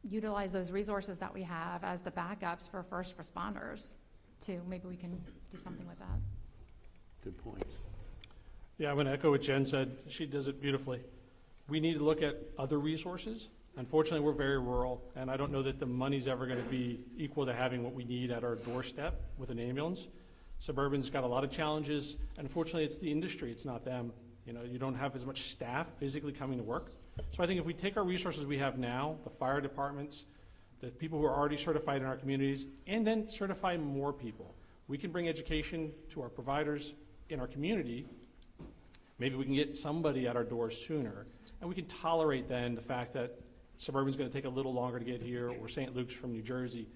utilize those resources that we have as the backups for first responders too. Maybe we can do something with that. Good point. Yeah, I'm going to echo what Jen said. She does it beautifully. We need to look at other resources. Unfortunately, we're very rural, and I don't know that the money's ever going to be equal to having what we need at our doorstep with an ambulance. Suburban's got a lot of challenges, and unfortunately, it's the industry, it's not them. You know, you don't have as much staff physically coming to work. So I think if we take our resources we have now, the fire departments, the people who are already certified in our communities, and then certify more people, we can bring education to our providers in our community. Maybe we can get somebody at our doors sooner, and we can tolerate then the fact that Suburban's going to take a little longer to get here, or St. Luke's from New Jersey.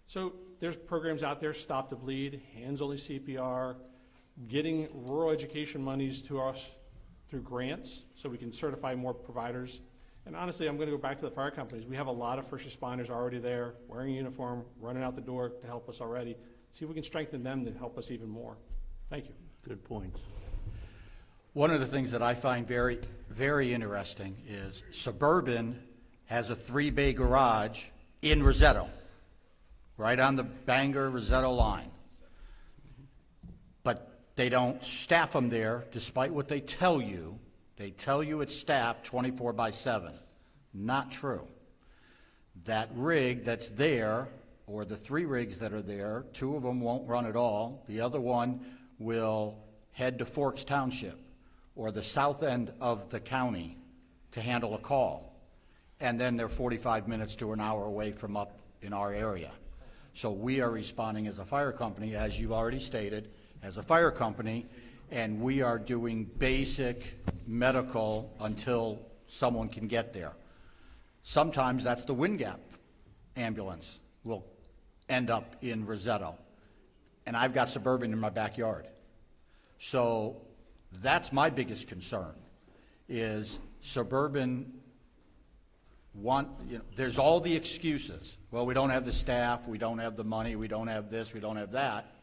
So there's programs out there, Stop the Bleed, Hands-Only CPR, getting rural education monies to us through grants so we can certify more providers. And honestly, I'm going to go back to the fire companies. We have a lot of first responders already there, wearing a uniform, running out the door to help us already. See if we can strengthen them to help us even more. Thank you. Good points. One of the things that I find very, very interesting is Suburban has a 3-bay garage in Rosetto, right on the Bangor-Rosetto line. But they don't staff them there, despite what they tell you. They tell you it's staffed 24/7. Not true. That rig that's there, or the 3 rigs that are there, 2 of them won't run at all. The other one will head to Forks Township or the south end of the county to handle a call. And then they're 45 minutes to an hour away from up in our area. So we are responding as a fire company, as you've already stated, as a fire company, and we are doing basic medical until someone can get there. Sometimes that's the Wind Gap ambulance will end up in Rosetto, and I've got Suburban in my backyard. So that's my biggest concern, is Suburban there's all the excuses. Well, we don't have the staff, we don't have the money, we don't have this, we don't have that.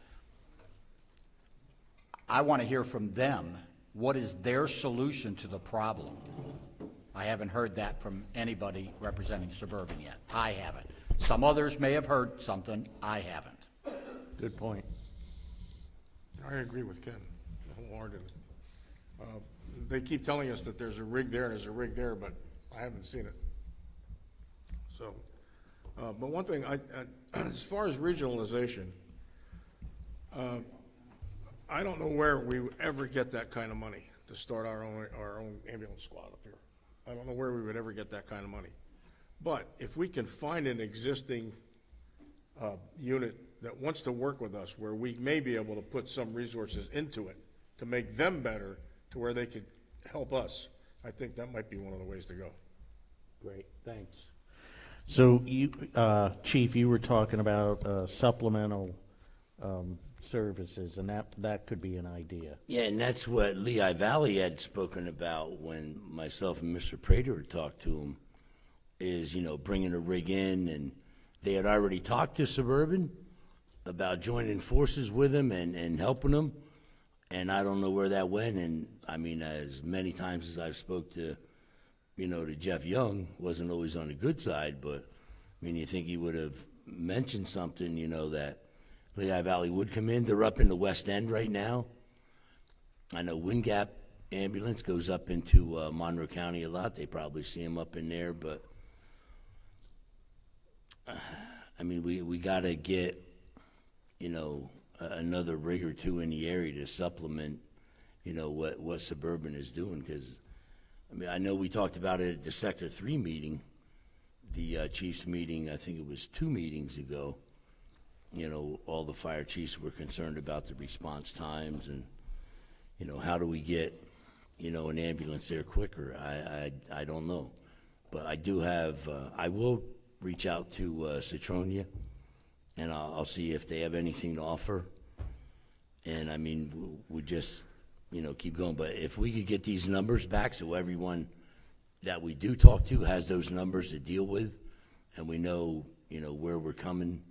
I want to hear from them, what is their solution to the problem? I haven't heard that from anybody representing Suburban yet. I haven't. Some others may have heard something, I haven't. Good point. I agree with Ken wholeheartedly. They keep telling us that there's a rig there and there's a rig there, but I haven't seen it. So, but one thing, as far as regionalization, I don't know where we would ever get that kind of money to start our own ambulance squad up here. I don't know where we would ever get that kind of money. But if we can find an existing unit that wants to work with us, where we may be able to put some resources into it to make them better, to where they could help us, I think that might be one of the ways to go. Great, thanks. So you, Chief, you were talking about supplemental services, and that could be an idea. Yeah, and that's what Lehigh Valley had spoken about when myself and Mr. Prater had talked to him, is, you know, bringing a rig in, and they had already talked to Suburban about joining forces with them and helping them, and I don't know where that went. And I mean, as many times as I've spoke to, you know, to Jeff Young, wasn't always on the good side, but I mean, you think he would have mentioned something, you know, that Lehigh Valley would come in. They're up in the West End right now. I know Wind Gap ambulance goes up into Monroe County a lot. They probably see them up in there, but I mean, we got to get, you know, another rig or 2 in the area to supplement, you know, what Suburban is doing. Because I mean, I know we talked about it at the Sector 3 meeting, the chiefs meeting. I think it was 2 meetings ago. You know, all the fire chiefs were concerned about the response times, and, you know, how do we get, you know, an ambulance there quicker? I don't know, but I do have. I will reach out to Citronia, and I'll see if they have anything to offer. And I mean, we just, keep going. But if we could get these numbers back so everyone that we do talk to has those numbers to deal with, and we know, where we're coming,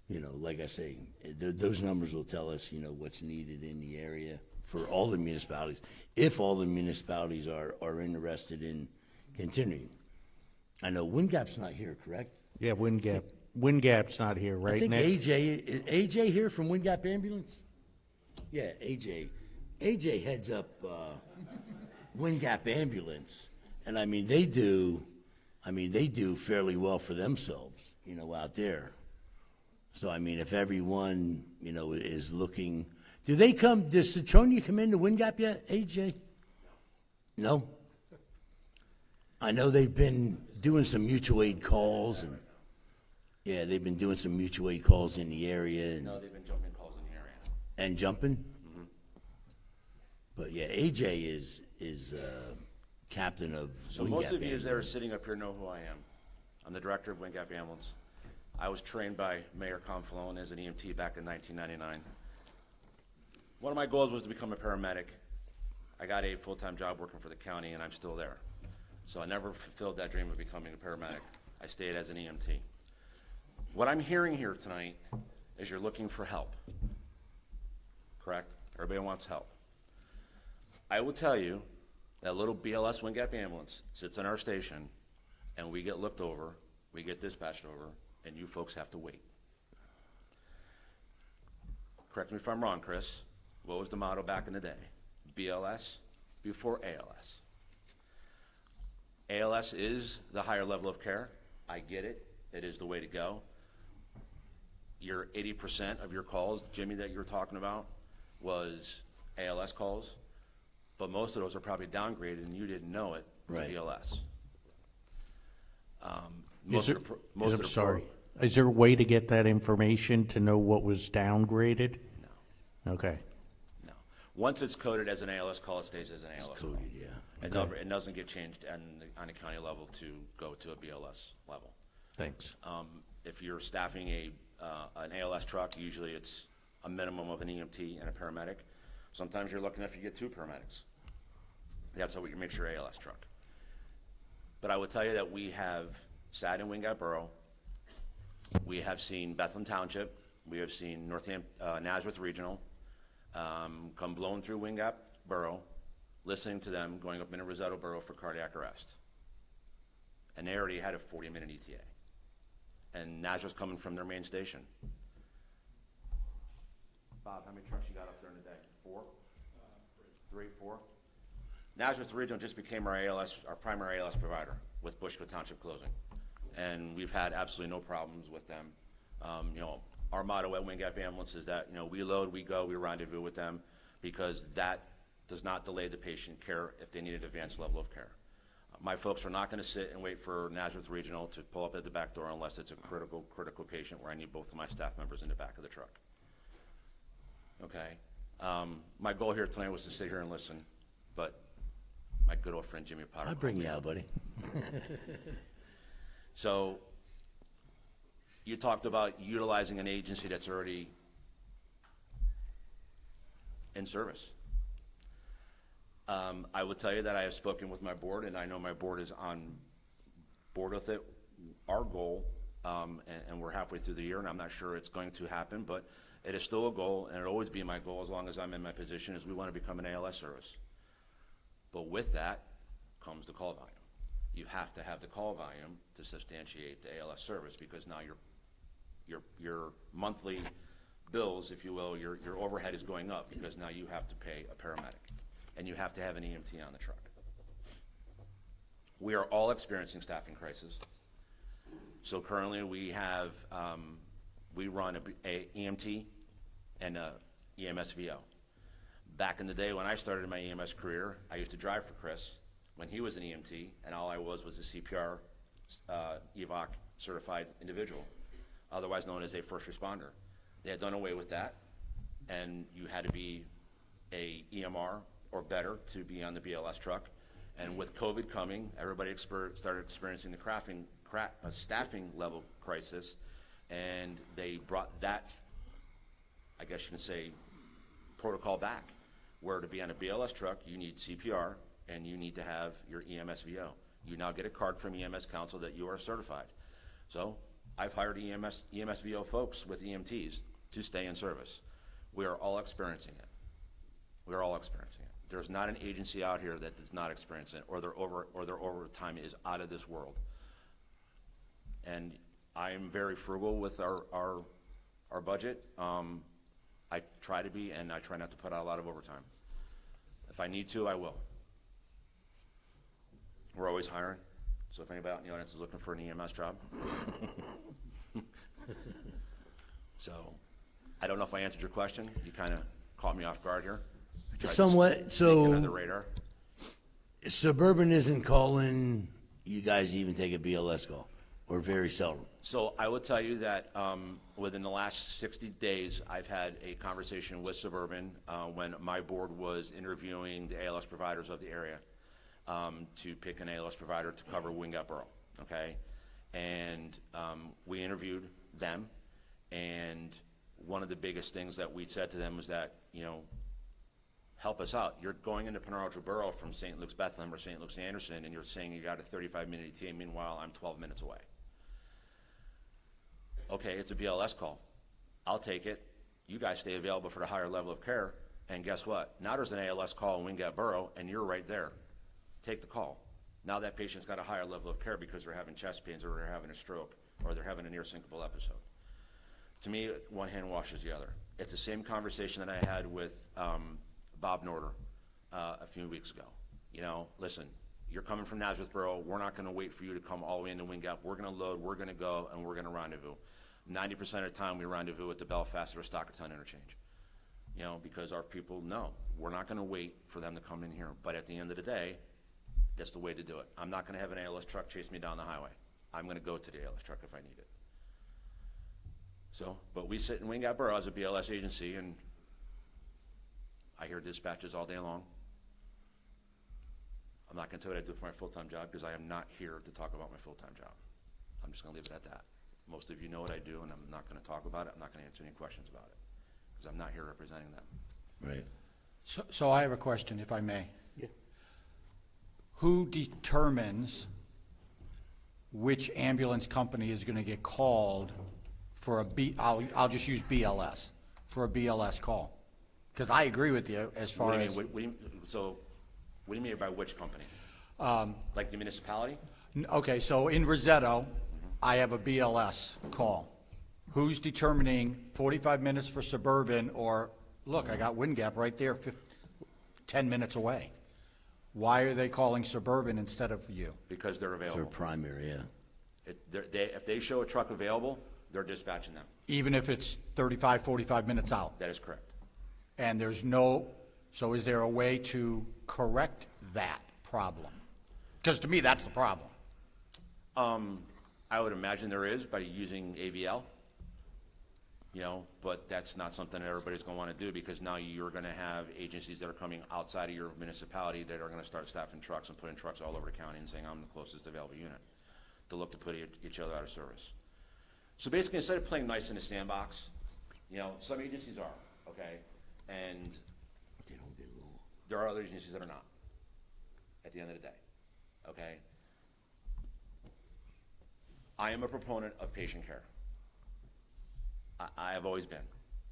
like I say, those numbers will tell us, what's needed in the area for all the municipalities, if all the municipalities are interested in continuing. I know Wind Gap's not here, correct? Yeah, Wind Gap's not here, right, I think Nick? is AJ here from Wind Gap Ambulance? Yeah, AJ. AJ heads up Wind Gap Ambulance, and I mean they do fairly well for themselves, out there. So I mean, if everyone is looking, does Citronia come into Wind Gap yet, AJ? No. I know they've been doing some mutual aid calls, and yeah, they've been doing some mutual aid calls in the area. And, No, they've been jumping calls in the area. and jumping. But yeah, AJ is captain of So Wind most Gap of you that are Ambulance. sitting up here know who I am. I'm the director of Wind Gap Ambulance. I was trained by Mayor Confalone as an EMT back in 1999. One of my goals was to become a paramedic. I got a full-time job working for the county, and I'm still there. So I never fulfilled that dream of becoming a paramedic. I stayed as an EMT. What I'm hearing here tonight is you're looking for help, correct? Everybody wants help. I will tell you that little BLS Wind Gap ambulance sits in our station, and we get looked over, we get dispatched over, and you folks have to wait. Correct me if I'm wrong, Chris. What was the motto back in the day? BLS before ALS. ALS is the higher level of care. I get it. It is the way to go. Your 80% of your calls, Jimmy, that you were talking about, was ALS calls, but most of those are probably downgraded and you didn't know it to Right. BLS. Is there a way to get that information to know what was downgraded? No. Okay. No. Once it's coded as an ALS call, it stays as an ALS call. Coded, yeah. It doesn't get changed on a county level to go to a BLS level. Thanks. If you're staffing an ALS truck, usually it's a minimum of an EMT and a paramedic. Sometimes you're lucky enough you get two paramedics. That's how you make your ALS truck. But I would tell you that we have sat in Wind Gap Borough. We have seen Bethel Township. We have seen Nazareth Regional come blowing through Wind Gap Borough, listening to them going up into Rosetto Borough for cardiac arrest. And they already had a 40-minute ETA. And Nazareth's coming from their main station. Bob, how many trucks you got up there in a day? 4? 3, 4? Nazareth Regional just became our primary ALS provider with Bushwick Township closing. And we've had absolutely no problems with them. Our motto at Wind Gap Ambulance is that, we load, we go, we rendezvous with them, because that does not delay the patient care if they need an advanced level of care. My folks are not going to sit and wait for Nazareth Regional to pull up at the back door unless it's a critical patient where I need both of my staff members in the back of the truck. Okay? My goal here tonight was to sit here and listen, but my good old friend Jimmy Potter. I'll bring you out, buddy. So you talked about utilizing an agency that's already in service. I will tell you that I have spoken with my board, and I know my board is on board with it. Our goal, and we're halfway through the year, and I'm not sure it's going to happen, but it is still a goal, and it'll always be my goal as long as I'm in my position, is we want to become an ALS service. But with that comes the call volume. You have to have the call volume to substantiate the ALS service, because now your monthly bills, if you will, your overhead is going up, because now you have to pay a paramedic and you have to have an EMT on the truck. We are all experiencing staffing crisis. So currently we have, we run a EMT and a EMS VO. Back in the day when I started my EMS career, I used to drive for Chris when he was an EMT, and all I was a CPR EVOC certified individual, otherwise known as a first responder. They had done away with that, and you had to be a EMR or better to be on the BLS truck. And with COVID coming, everybody started experiencing the staffing level crisis, and they brought that, I guess you can say, protocol back, where to be on a BLS truck, you need CPR and you need to have your EMSVO. You now get a card from EMS Council that you are certified. So I've hired EMSVO folks with EMTs to stay in service. We are all experiencing it. We are all experiencing it. There's not an agency out here that does not experience it, or their overtime is out of this world. And I am very frugal with our budget. I try to be, and I try not to put out a lot of overtime. If I need to, I will. We're always hiring, so if anybody out in the audience is looking for an EMS job. So, I don't know if I answered your question. You kind of caught me off guard here. I tried to Somewhat, sneak under so the radar. Suburban isn't calling you guys to even take a BLS call, or very seldom? So I will tell you that within the last 60 days, I've had a conversation with Suburban when my board was interviewing the ALS providers of the area to pick an ALS provider to cover Wingate Borough, okay? And we interviewed them, and one of the biggest things that we said to them was that, you know, help us out. You're going into Prince George Borough from St. Luke's Bethlehem or St. Luke's Anderson, and you're saying you got a 35-minute ETA, meanwhile I'm 12 minutes away. Okay, it's a BLS call. I'll take it. You guys stay available for the higher level of care, and guess what? Now there's an ALS call in Wingate Borough, and you're right there. Take the call. Now that patient's got a higher level of care because they're having chest pains, or they're having a stroke, or they're having a near syncopal episode. To me, one hand washes the other. It's the same conversation that I had with Bob Norder a few weeks ago. You know, listen, you're coming from Nazareth Borough. We're not going to wait for you to come all the way into Wingate. We're going to load, we're going to go, and we're going to rendezvous. 90% of the time we rendezvous at the Belfast or Stockerton interchange. You know, because our people know we're not going to wait for them to come in here. But at the end of the day, that's the way to do it. I'm not going to have an ALS truck chase me down the highway. I'm going to go to the ALS truck if I need it. So, but we sit in Wingate Borough as a BLS agency, and I hear dispatches all day long. I'm not going to tell you what I do for my full-time job, because I am not here to talk about my full-time job. I'm just going to leave it at that. Most of you know what I do, and I'm not going to talk about it. I'm not going to answer any questions about it, because I'm not here representing them. Right. So I have a question, if I may. Yeah. Who determines which ambulance company is going to get called for I'll just use BLS, for a BLS call? Because I agree with you as far as... What do you mean by which company? Like the municipality? Okay, so in Rosetto, I have a BLS call. Who's determining 45 minutes for Suburban, or, look, I got Wingate right there, 10 minutes away? Why are they calling Suburban instead of you? Because they're It's available. their primary, yeah. If they show a truck available, they're dispatching them. Even if it's 35, 45 minutes out? That is correct. And so is there a way to correct that problem? Because to me, that's the problem. I would imagine there is by using AVL, you know, but that's not something that everybody's going to want to do, because now you're going to have agencies that are coming outside of your municipality that are going to start staffing trucks and putting trucks all over the county and saying, I'm the closest available unit, to look to put each other out of service. So basically, instead of playing nice in the sandbox, you know, some agencies are, okay, and there are other agencies that are not, at the end of the day, okay? I am a proponent of patient care. I have always been.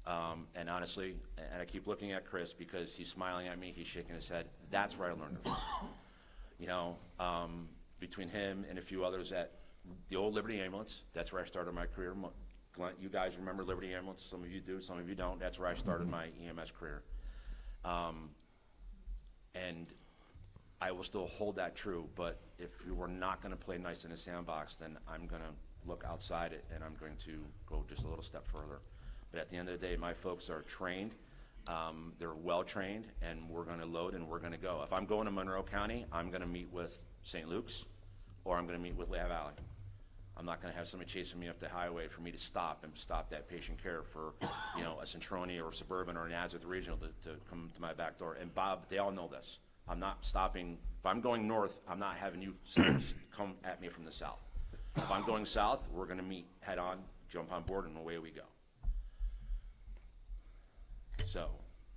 And honestly, and I keep looking at Chris because he's smiling at me, he's shaking his head. That's where I learned it. You know, between him and a few others at the old Liberty Ambulance, that's where I started my career. You guys remember Liberty Ambulance? Some of you do, some of you don't. That's where I started my EMS career. And I will still hold that true, but if you were not going to play nice in a sandbox, then I'm going to look outside it, and I'm going to go just a little step further. But at the end of the day, my folks are trained, they're well-trained, and we're going to load and we're going to go. If I'm going to Monroe County, I'm going to meet with St. Luke's, or I'm going to meet with Lehigh Valley. I'm not going to have somebody chasing me up the highway for me to stop that patient care for, you know, a Centroni or Suburban or Nazareth Regional to come to my back door. And Bob, they all know this. I'm not stopping. If I'm going north, I'm not having you come at me from the south. If I'm going south, we're going to meet head on, jump on board, and away we go. So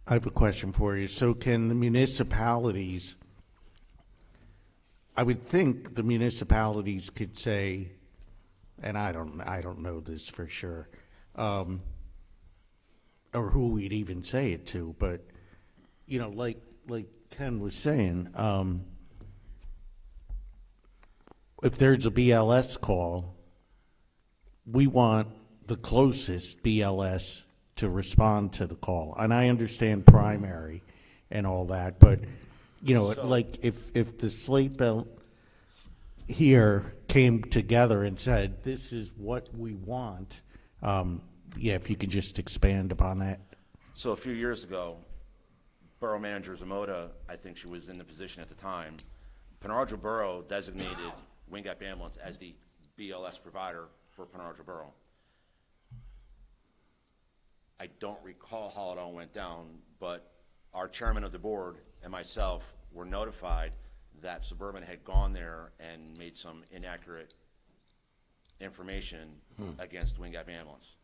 I have a question for you. So can the municipalities, I would think the municipalities could say, and I don't know this for sure, or who we'd even say it to, but, you know, like Ken was saying, if there's a BLS call, we want the closest BLS to respond to the call. And I understand primary and all that, but, you know, like if the slate belt here came together and said, this is what we want, yeah, if you could just expand upon that. So a few years ago, Borough Manager Zamoda, I think she was in the position at the time, Penarja Borough designated Wing Gap Ambulance as the BLS provider for Penarja Borough. I don't recall how it all went down, but our chairman of the board and myself were notified that Suburban had gone there and made some inaccurate information against Wing Gap Ambulance.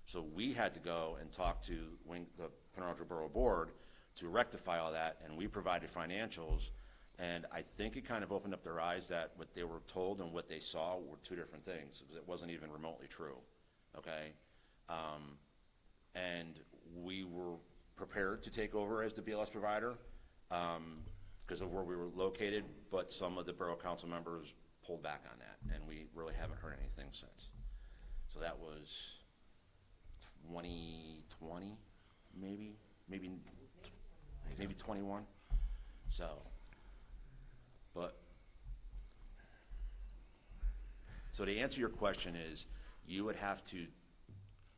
So we had to go and talk to the Penarja Borough Board to rectify all that, and we provided financials, and I think it kind of opened up their eyes that what they were told and what they saw were two different things. It wasn't even remotely true, okay? And we were prepared to take over as the BLS provider because of where we were located, but some of the borough council members pulled back on that, and we really haven't heard anything since. So that was 2020, maybe 21. So, so to answer your question is, you would have to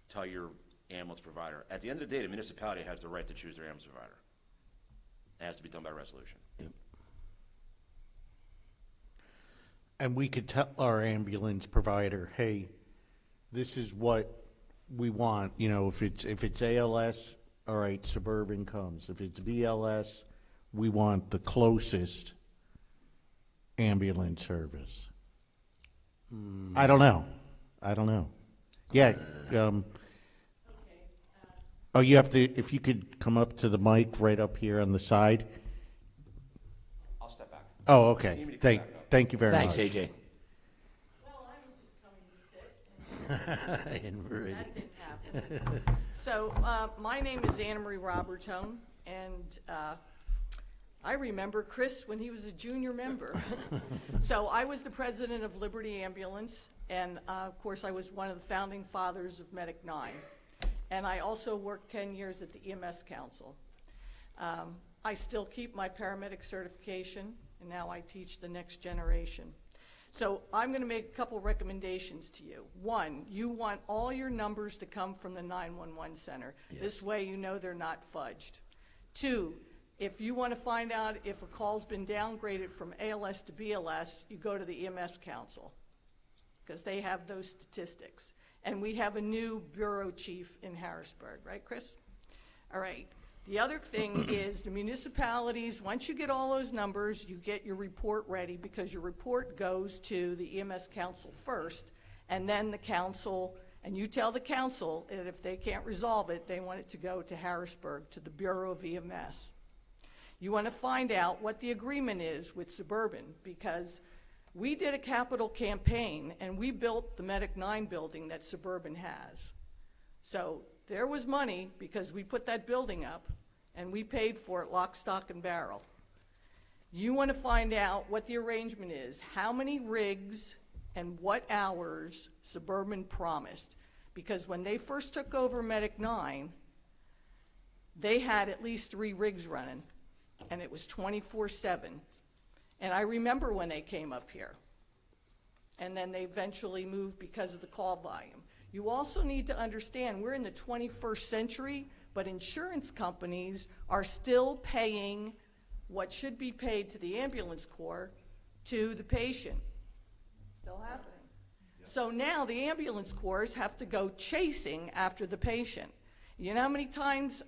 tell your ambulance provider. At the end of the day, the municipality has the right to choose their ambulance provider. It has to be done by resolution. Yep. And we could tell our ambulance provider, hey, this is what we want. You know, if it's ALS, all right, Suburban comes. If it's BLS, we want the closest ambulance service. I don't know. Yeah. Oh, you have to, if you could come up to the mic right up here on the side. I'll step back. Oh, okay. Thank you very much. Thanks, AJ. Well, I was just coming to sit. And we're ready. That didn't happen. So, my name is Anna Marie Robertone, and I remember Chris when he was a junior member. So I was the president of Liberty Ambulance, and of course I was one of the founding fathers of Medic 9. And I also worked 10 years at the EMS Council. I still keep my paramedic certification, and now I teach the next generation. So I'm going to make a couple recommendations to you. One, you want all your numbers to come from the 911 center. Yes. This way you know they're not fudged. Two, if you want to find out if a call's been downgraded from ALS to BLS, you go to the EMS Council, because they have those statistics. And we have a new bureau chief in Harrisburg, right, Chris? All right. The other thing is the municipalities, once you get all those numbers, you get your report ready, because your report goes to the EMS Council first, and then the council, and you tell the council that if they can't resolve it, they want it to go to Harrisburg, to the Bureau of EMS. You want to find out what the agreement is with Suburban, because we did a capital campaign, and we built the Medic 9 building that Suburban has. So there was money, because we put that building up, and we paid for it lock, stock, and barrel. You want to find out what the arrangement is, how many rigs and what hours Suburban promised. Because when they first took over Medic 9, they had at least 3 rigs running, and it was 24/7. And I remember when they came up here. And then they eventually moved because of the call volume. You also need to understand we're in the 21st century, but insurance companies are still paying what should be paid to the ambulance corps to the patient. Still happening. Yep. So now the ambulance corps have to go chasing after the patient. You know how many times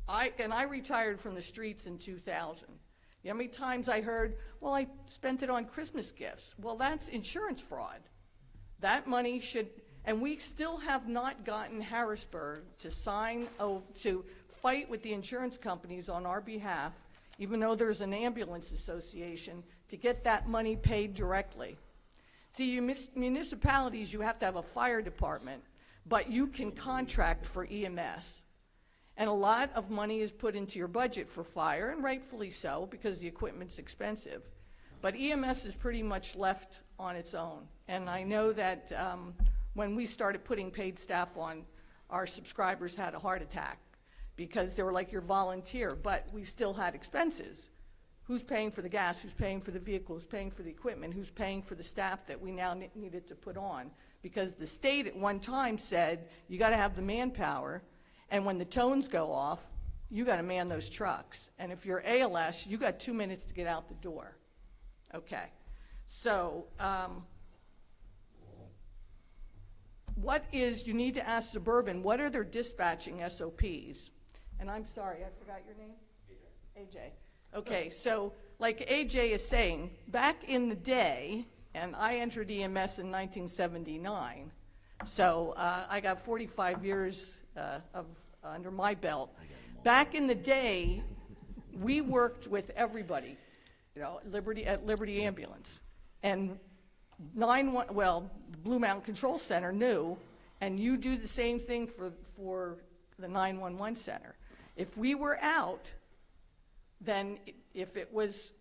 I retired from the streets in 2000. You know how many times I heard, well, I spent it on Christmas gifts. Well, that's insurance fraud. That money should, and we still have not gotten Harrisburg to sign, to fight with the insurance companies on our behalf, even though there's an ambulance association, to get that money paid directly. See, municipalities, you have to have a fire department, but you can contract for EMS. And a lot of money is put into your budget for fire, and rightfully so, because the equipment's expensive. But EMS is pretty much left on its own. And I know that when we started putting paid staff on, our subscribers had a heart attack because they were like, you're volunteer, but we still had expenses. Who's paying for the gas? Who's paying for the vehicle? Who's paying for the equipment? Who's paying for the staff that we now needed to put on? Because the state at one time said, you got to have the manpower, and when the tones go off, you got to man those trucks. And if you're ALS, you got 2 minutes to get out the door. Okay. So, you need to ask Suburban, what are their dispatching SOPs? And I'm sorry, I forgot your name? AJ. Okay, so like AJ is saying, back in the day, and I entered EMS in 1979, so I got 45 years under my belt. Back in the day, we worked with everybody, at Liberty Ambulance. And Blue Mountain Control Center knew, and you do the same thing for the 911 center. If we were out, then if it was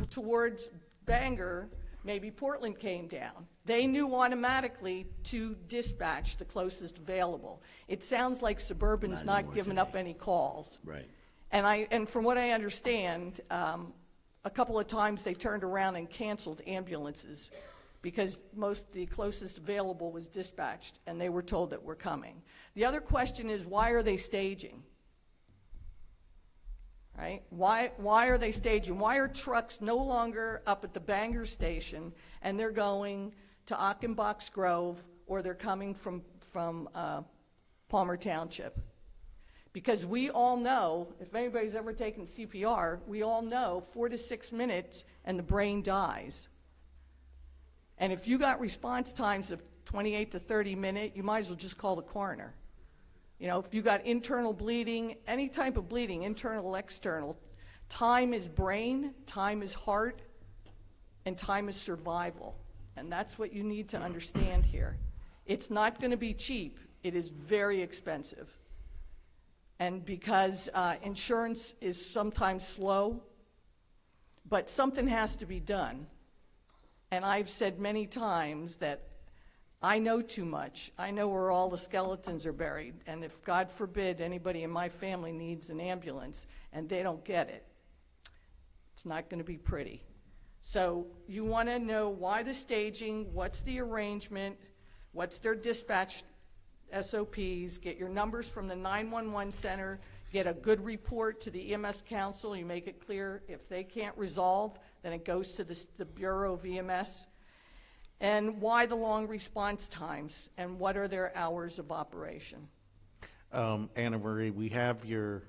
towards Bangor, maybe Portland came down. They knew automatically to dispatch the closest available. It sounds like Suburban's not giving up any calls. Right. And from what I understand, a couple of times they turned around and canceled ambulances because the closest available was dispatched, and they were told that we're coming. The other question is, why are they staging? Right? Why are they staging? Why are trucks no longer up at the Bangor station and they're going to Achenbach's Grove, or they're coming from Palmer Township? Because we all know, if anybody's ever taken CPR, we all know 4 to 6 minutes and the brain dies. And if you got response times of 28 to 30 minutes, you might as well just call the coroner. If you got internal bleeding, any type of bleeding, internal, external, time is brain, time is heart, and time is survival. And that's what you need to understand here. It's not going to be cheap. It is very expensive. And because insurance is sometimes slow, but something has to be done. And I've said many times that I know too much. I know where all the skeletons are buried. And if, God forbid, anybody in my family needs an ambulance and they don't get it, it's not going to be pretty. So you want to know why the staging, what's the arrangement, what's their dispatch SOPs, get your numbers from the 911 center, get a good report to the EMS council. You make it clear if they can't resolve, then it goes to the Bureau of EMS. And why the long response times, and what are their hours of operation? Anna Marie, we have your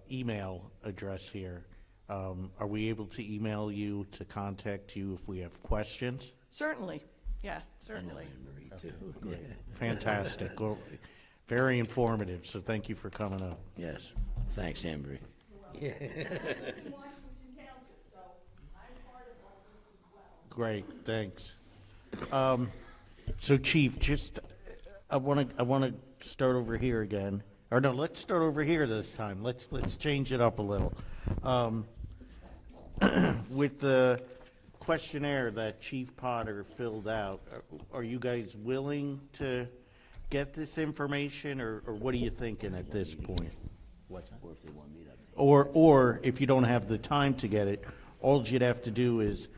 email address here. Are we able to email you to contact you if we have questions? Certainly. Yeah, certainly. Marie, too. Great. Fantastic. Well, very informative, so thank you for coming up. Yes. Thanks, Anne-Marie. Great, thanks. So Chief, just, I want to start over here again. Or no, let's start over here this time. Let's change it up a little. With the questionnaire that Chief Potter filled out, are you guys willing to get this information, or what are you thinking at this point? Or if they want me to. Or if you don't have the time to get it, all you'd have to do is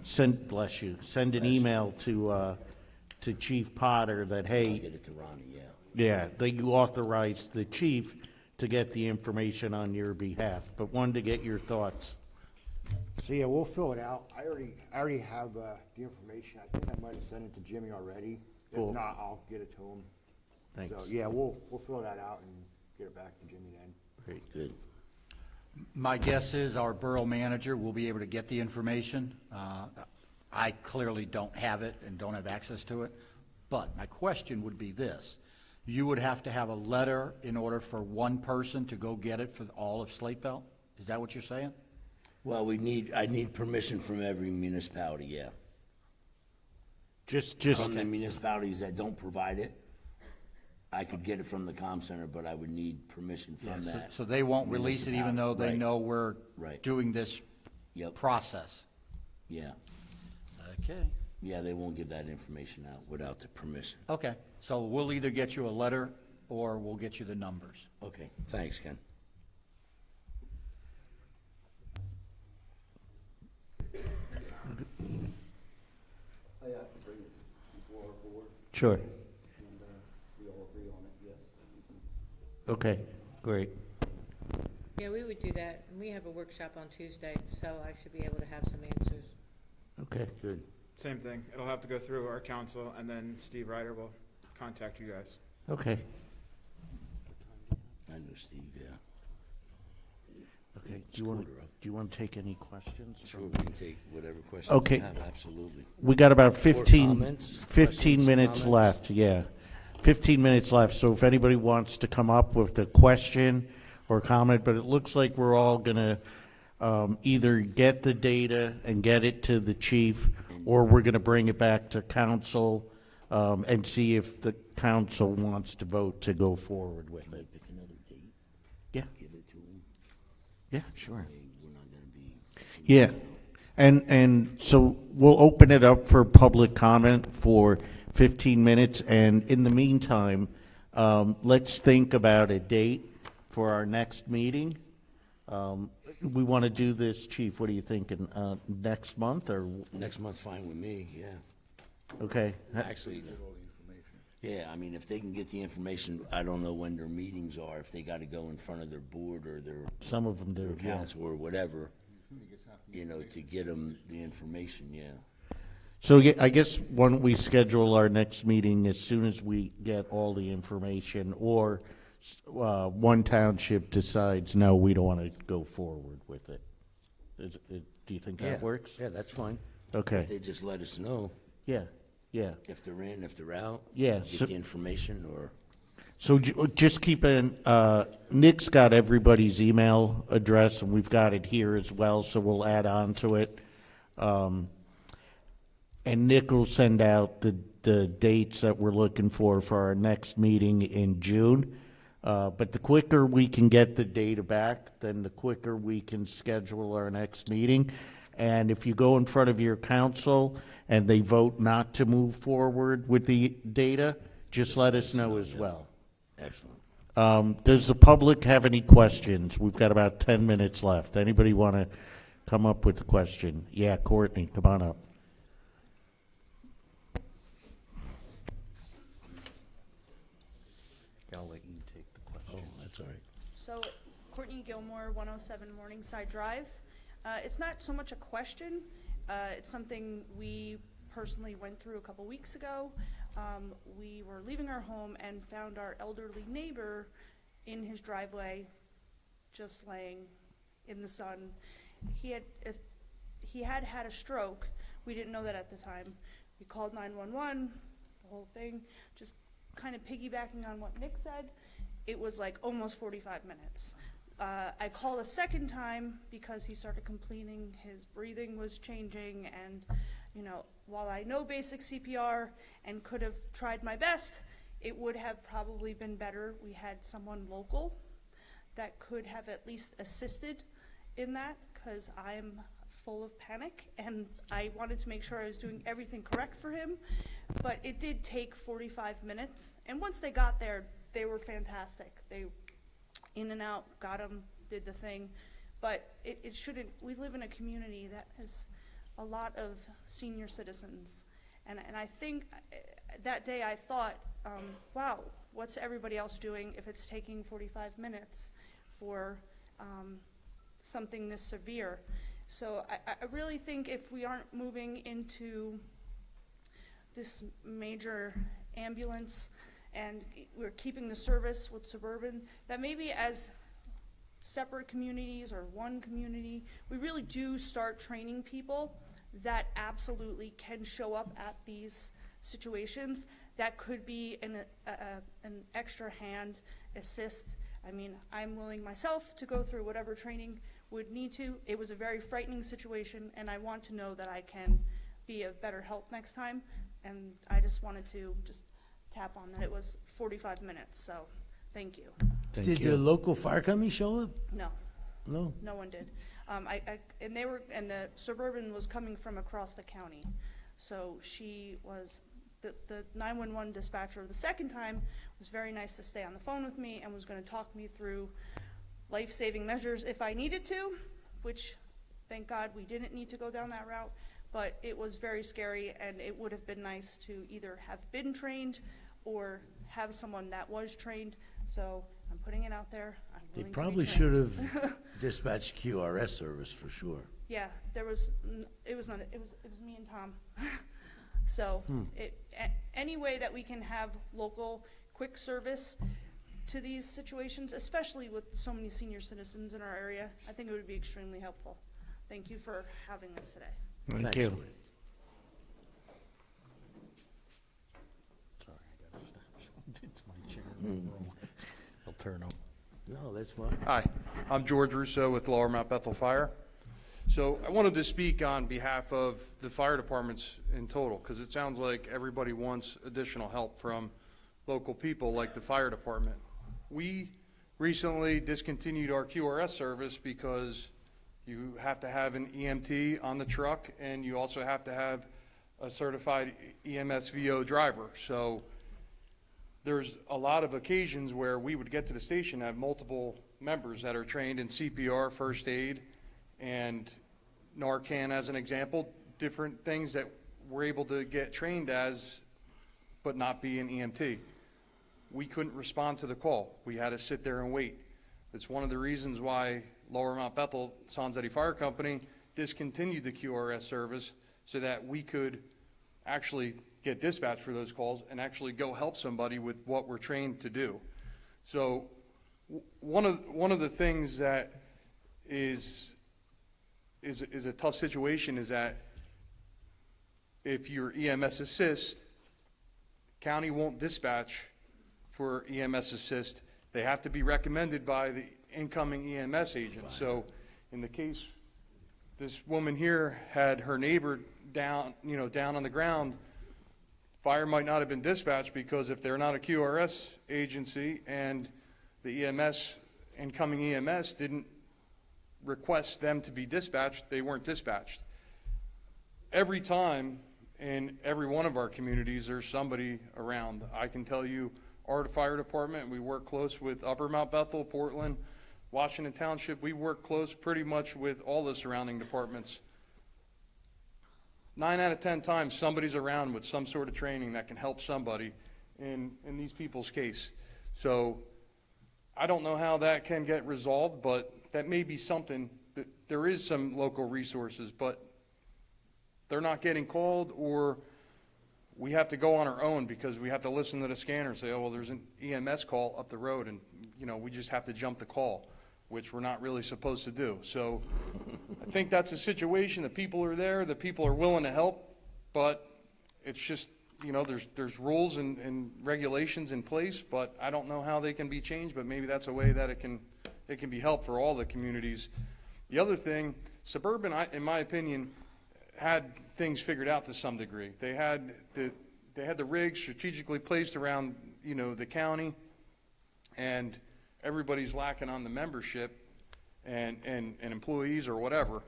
send an email to Chief Potter that, hey, Get it to Ronnie, yeah. yeah, that you authorize the chief to get the information on your behalf, but wanted to get your thoughts. So yeah, we'll fill it out. I already have the information. I think I might have sent it to Jimmy already. Cool. If not, I'll get it to him. Thanks. So yeah, we'll fill that out and get it back to Jimmy then. Great. Good. My guess is our borough manager will be able to get the information. I clearly don't have it and don't have access to it, but my question would be this. You would have to have a letter in order for one person to go get it for all of Slate Belt? Is that what you're saying? Well, I need permission from every municipality, yeah. Just From the municipalities that don't provide it, I could get it from the comm center, but I would need permission from So- that. So they won't release it even though they Right. know we're Right. doing this Yep. process? Yeah, Okay. yeah, they won't give that information out without the permission. Okay, so we'll either get you a letter or we'll get you the numbers. Okay, thanks, Ken. I have to bring it before our board, Sure. and we all agree on it, yes. then we can- Okay, great. Yeah, we would do that, and we have a workshop on Tuesday, so I should be able to have some answers. Okay. Good. Same thing. It'll have to go through our council, and then Steve Ryder will contact you guys. Okay. I know Steve, yeah. Okay. Do you want to take any questions? Sure, we can take whatever questions Okay. you have, absolutely. We got about 15 comments, 15 questions, minutes comments? left, yeah. 15 minutes left, so if anybody wants to come up with a question or comment, but it looks like we're all going to either get the data and get it to the chief, or we're going to bring it back to council and see if the council wants to vote to go forward with Can we it. pick another date? Yeah. Give it to them? Yeah, sure. We're not gonna be. Yeah, and so we'll open it up for public comment for 15 minutes, and in the meantime, let's think about a date for our next meeting. We want to do this, Chief, what are you thinking, next month, or, Next month, fine with me, yeah. okay? Actually, yeah, I mean, if they can get the information, I don't know when their meetings are, if they gotta go in front of their board or their Some of them do, yeah. council or whatever, you know, to get them the information, yeah. So yeah, I guess why don't we schedule our next meeting as soon as we get all the information, or one township decides, no, we don't want to go forward with it. Do you think that works? Yeah, that's fine. Okay. If they just let us know Yeah, yeah. if they're in, if they're out. Yeah, Get so- the information, or, So just keep in, Nick's got everybody's email address, and we've got it here as well, so we'll add on to it. And Nick will send out the dates that we're looking for our next meeting in June. But the quicker we can get the data back, then the quicker we can schedule our next meeting. And if you go in front of your council and they vote not to move forward with the data, just let us know as well. excellent. Does the public have any questions? We've got about 10 minutes left. Anybody want to come up with a question? Yeah, Courtney, come on up. I'll let you take the question. Oh, that's all right. So, Courtney Gilmore, 107 Morningside Drive. It's not so much a question. It's something we personally went through a couple weeks ago. We were leaving our home and found our elderly neighbor in his driveway, just laying in the sun. He had had a stroke. We didn't know that at the time. We called 911, the whole thing, just kind of piggybacking on what Nick said. It was like almost 45 minutes. I called a second time because he started complaining his breathing was changing, and you know, while I know basic CPR and could have tried my best, it would have probably been better we had someone local that could have at least assisted in that, because I'm full of panic and I wanted to make sure I was doing everything correct for him. But it did take 45 minutes, and once they got there, they were fantastic. They in and out, got him, did the thing. But it shouldn't, we live in a community that has a lot of senior citizens. And I think that day I thought, wow, what's everybody else doing if it's taking 45 minutes for something this severe? So I really think if we aren't moving into this major ambulance and we're keeping the service with Suburban, that maybe as separate communities or one community, we really do start training people that absolutely can show up at these situations. that could be an extra hand assist. I mean, I'm willing myself to go through whatever training would need to. It was a very frightening situation, and I want to know that I can be of better help next time. And I just wanted to just tap on that it was 45 minutes, so thank you. Did the local fire company show up? No. No? No one did. And the Suburban was coming from across the county. So she was, the 911 dispatcher the second time was very nice to stay on the phone with me and was going to talk me through life-saving measures if I needed to, which thank God we didn't need to go down that route. But it was very scary, and it would have been nice to either have been trained or have someone that was trained. So I'm putting it out there. I'm They willing to be probably trained. should have dispatched QRS service for sure. Yeah, it was me and Tom. So any way that we can have local quick service to these situations, especially with so many senior citizens in our area, I think it would be extremely helpful. Thank you for having us today. Thank you. Sorry, I gotta stop. It's my chair. I'll turn them. No, that's fine. Hi, I'm George Russo with Lower Mount Bethel Fire. So I wanted to speak on behalf of the fire departments in total, because it sounds like everybody wants additional help from local people like the fire department. We recently discontinued our QRS service because you have to have an EMT on the truck, and you also have to have a certified EMS VO driver. So there's a lot of occasions where we would get to the station and have multiple members that are trained in CPR, first aid, and Narcan as an example, different things that we're able to get trained as, but not be an EMT. We couldn't respond to the call. We had to sit there and wait. It's one of the reasons why Lower Mount Bethel Sonsetti Fire Company discontinued the QRS service, so that we could actually get dispatched for those calls and actually go help somebody with what we're trained to do. So one of the things that is a tough situation is that if you're EMS assist, county won't dispatch for EMS assist. They have to be recommended by the incoming EMS agent. So in the case, this woman here had her neighbor down on the ground, fire might not have been dispatched because if they're not a QRS agency and the incoming EMS didn't request them to be dispatched, they weren't dispatched. Every time in every one of our communities, there's somebody around. I can tell you, our fire department, we work close with Upper Mount Bethel, Portland, Washington Township. We work close pretty much with all the surrounding departments. 9 out of 10 times, somebody's around with some sort of training that can help somebody in these people's case. So I don't know how that can get resolved, but that may be something. That there is some local resources, but they're not getting called, or we have to go on our own because we have to listen to the scanner and say, oh, well, there's an EMS call up the road, and we just have to jump the call, which we're not really supposed to do. So I think that's a situation. The people are there, the people are willing to help, but it's just, there's rules and regulations in place, but I don't know how they can be changed, but maybe that's a way that it can be helped for all the communities. The other thing, Suburban, in my opinion, had things figured out to some degree. They had the rigs strategically placed around, the county, and everybody's lacking on the membership and employees or whatever.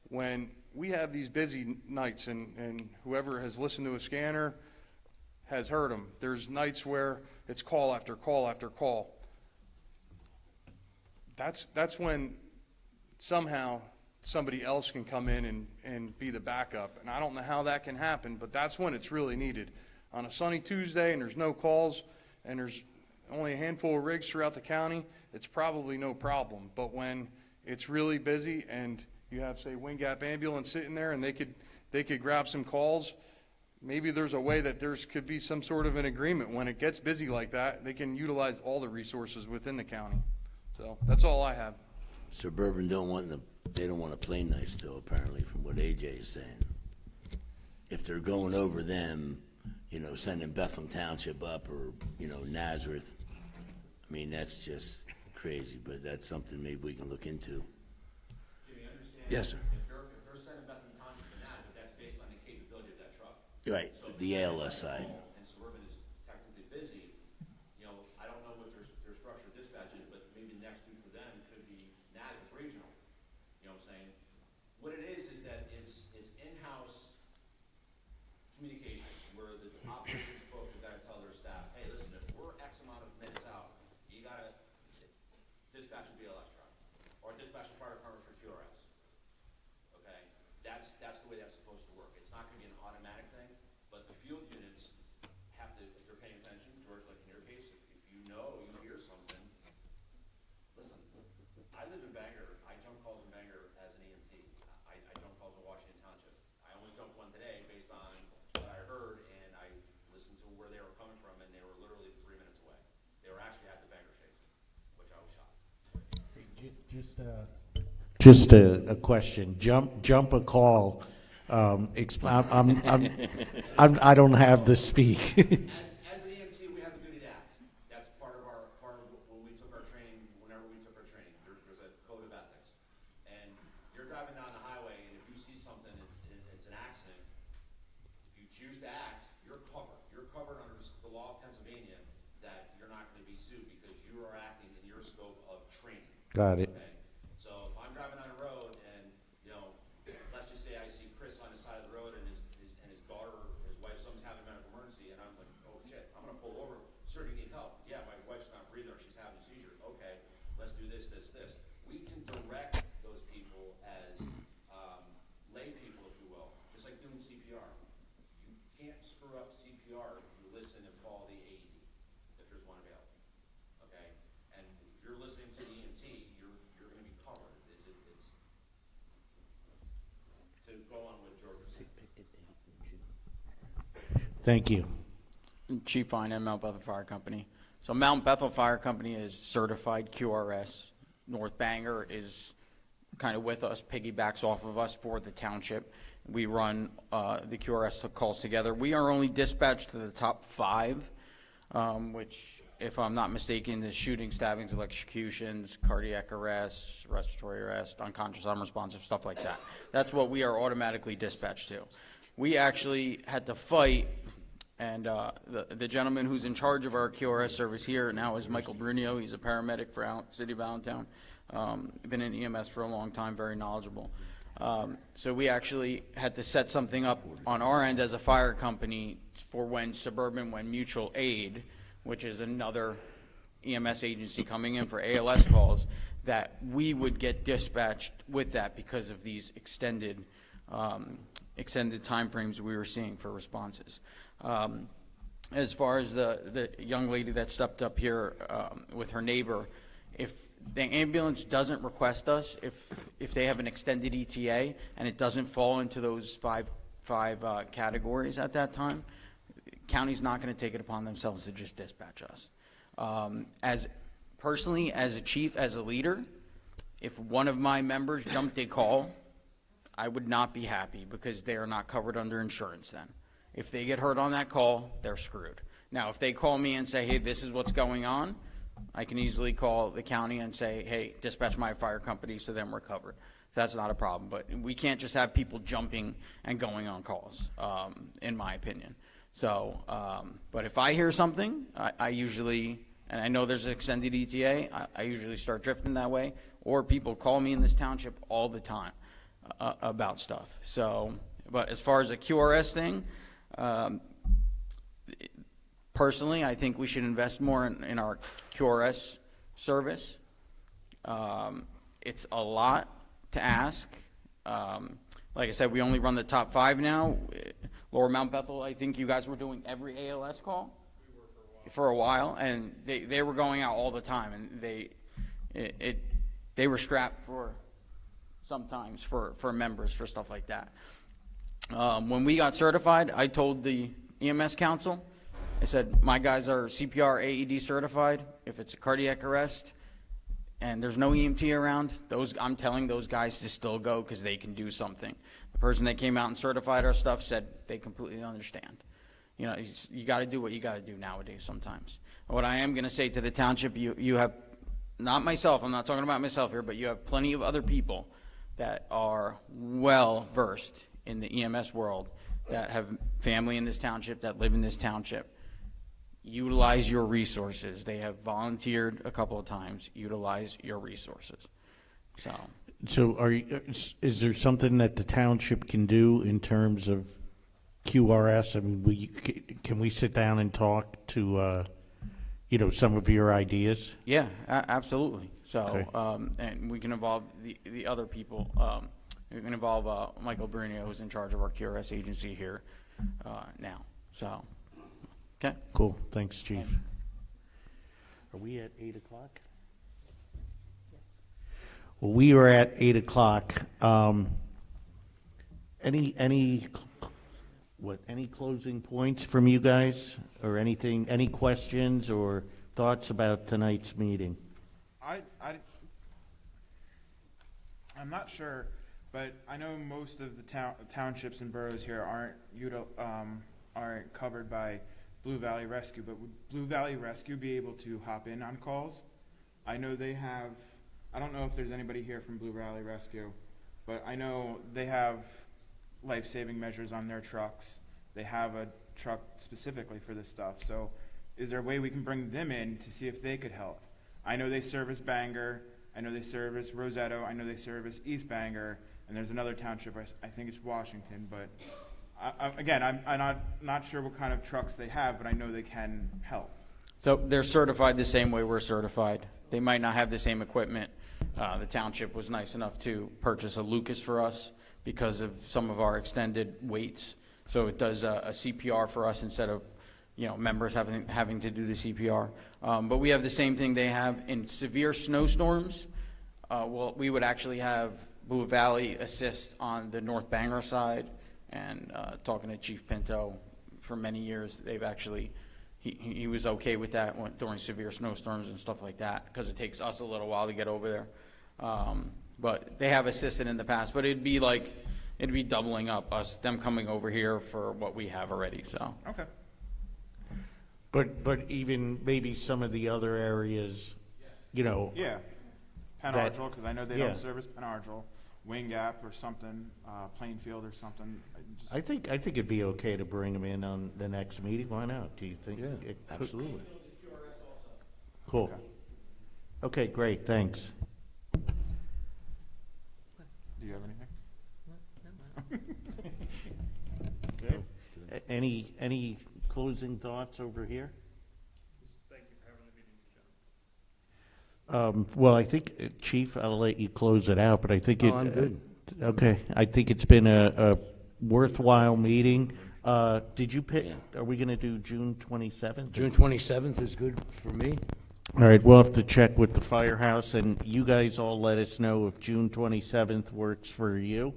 When we have these busy nights, and whoever has listened to a scanner has heard them, there's nights where it's call after call after call. That's when somehow somebody else can come in and be the backup. And I don't know how that can happen, but that's when it's really needed. On a sunny Tuesday and there's no calls and there's only a handful of rigs throughout the county, it's probably no problem. But when it's really busy and you have, say, Wind Gap Ambulance sitting there and they could grab some calls, maybe there's a way that could be some sort of an agreement. When it gets busy like that, they can utilize all the resources within the county. So that's all I have. Suburban they don't want to play nice though, apparently, from what AJ is saying. If they're going over them, sending Bethel Township up or, Nazareth. I mean, that's just crazy, but that's something maybe we can look into. Jimmy, understand? Yes, sir. If they're sending Bethel Township to Nazareth, that's based on the capability of that truck. Right, the ALS side. And Suburban is technically busy, I don't know what their structured dispatch is, but maybe the next week for them could be Nazareth Regional. You know what I'm saying? What it is that it's in-house communication where the operations folks have got to tell their staff, hey, listen, if we're X amount of minutes out, you got to dispatch a BLS truck or dispatch a fire department for QRS. Okay? That's the way that's supposed to work. It's not going to be an automatic thing, but the field units have to, if they're paying attention, George, like in your case, if you hear something, listen, I live in Bangor. I jump calls in Bangor as an EMT. I jump calls in Washington Township. I only jumped one today based on what I heard, and I listened to where they were coming from, and they were literally 3 minutes away. They were actually at the Bangor station, which I was shocked. Just a question. Jump a call. I don't have the speak. As an EMT, we have a duty to act. That's part of when we took our training, whenever we took our training, there's a code of ethics. And you're driving down the highway, and if you see something, it's an accident, if you choose to act, you're covered. You're covered under the law of Pennsylvania that you're not going to be sued because you are acting in your scope of training. Got it. Okay? So if I'm driving on a road and, let's just say I see Chris on the side of the road and his daughter or his wife, someone's having a medical emergency, and I'm like, oh shit, I'm gonna pull over. Sir, do you need help? Yeah, my wife's not breathing or she's having a seizure. Okay, let's do this. We can direct those people as lay people, if you will, just like doing CPR. You can't screw up CPR if you listen and follow the AED, if there's one available. Okay? And if you're listening to the EMT, you're going to be covered. It's to go on with George was saying. Thank you. Chief Fine at Mount Bethel Fire Company. So Mount Bethel Fire Company is certified QRS. North Bangor is kind of with us, piggybacks off of us for the township. We run the QRS calls together. We are only dispatched to the top 5, which, if I'm not mistaken, is shooting, stabbings, electrocutions, cardiac arrests, respiratory arrest, unconscious, unresponsive, stuff like that. That's what we are automatically dispatched to. We actually had to fight, and the gentleman who's in charge of our QRS service here now is Michael Brunio. He's a paramedic for City of Allentown. Been in EMS for a long time, very knowledgeable. So we actually had to set something up on our end as a fire company for when mutual aid, which is another EMS agency coming in for ALS calls, that we would get dispatched with that because of these extended time frames we were seeing for responses. As far as the young lady that stepped up here with her neighbor, if the ambulance doesn't request us, if they have an extended ETA and it doesn't fall into those five categories at that time, county's not going to take it upon themselves to just dispatch us. As personally, as a chief, as a leader, if one of my members jumped a call, I would not be happy because they are not covered under insurance then. If they get hurt on that call, they're screwed. Now, if they call me and say, hey, this is what's going on, I can easily call the county and say, hey, dispatch my fire company, so then we're covered. That's not a problem. But we can't just have people jumping and going on calls, in my opinion. So, but if I hear something, I usually, and I know there's an extended ETA, I usually start drifting that way. Or people call me in this township all the time about stuff. So, but as far as a QRS thing, personally, I think we should invest more in our QRS service. It's a lot to ask. Like I said, we only run the top 5 now. Lower Mount Bethel, I think you guys were doing every ALS call? For a while, and they were going out all the time, and they were strapped for sometimes for members for stuff like that. When we got certified, I told the EMS council, I said, my guys are CPR AED certified. If it's a cardiac arrest and there's no EMT around, I'm telling those guys to still go because they can do something. The person that came out and certified our stuff said they completely understand. You know, you got to do what you got to do nowadays sometimes. What I am going to say to the township, you have, not myself, I'm not talking about myself here, but you have plenty of other people that are well versed in the EMS world, that have family in this township, that live in this township. Utilize your resources. They have volunteered a couple of times. Utilize your resources. So is there something that the township can do in terms of QRS? I mean, can we sit down and talk to, some of your ideas? Yeah, absolutely. So, Okay. and we can involve the other people. We can involve Michael Bruno, who's in charge of our QRS agency here now. So, okay. Cool. Thanks, Chief. Are we at 8 o'clock? Well, we are at 8 o'clock. Any closing points from you guys, or anything? Any questions or thoughts about tonight's meeting? I'm not sure, but I know most of the townships and boroughs here aren't covered by Blue Valley Rescue. But would Blue Valley Rescue be able to hop in on calls? I know they have. I don't know if there's anybody here from Blue Valley Rescue, but I know they have life-saving measures on their trucks. They have a truck specifically for this stuff. So is there a way we can bring them in to see if they could help? I know they service Bangor. I know they service Rosetto. I know they service East Bangor. And there's another township, I think it's Washington. But I'm not sure what kind of trucks they have, but I know they can help. So they're certified the same way we're certified. They might not have the same equipment. The township was nice enough to purchase a Lucas for us because of some of our extended waits. So it does a CPR for us instead of, members having to do the CPR. But we have the same thing they have in severe snowstorms. Well, we would actually have Blue Valley assist on the North Bangor side. And talking to Chief Pinto for many years, they've actually, he was okay with that during severe snowstorms and stuff like that, because it takes us a little while to get over there. But they have assisted in the past, but it'd be doubling up them coming over here for what we have already. So okay. But even maybe some of the other areas, Yeah, Penargil, because I know they don't service Penargil. Wing Gap or something, Plainfield or something. I think it'd be okay to bring them in on the next meeting. Why not? Do you think? Yeah, absolutely. Cool. Okay, great. Thanks. Do you have anything? Okay. Any closing thoughts over here? Thank you for having the meeting, John. Well, I think, Chief, I'll let you close it out, but I think I'm good. Okay, I think it's been a worthwhile meeting. Did you pick? Yeah. Are we going to do June 27th? June 27th is good for me. All right, we'll have to check with the firehouse, and you guys all let us know if June 27th works for you.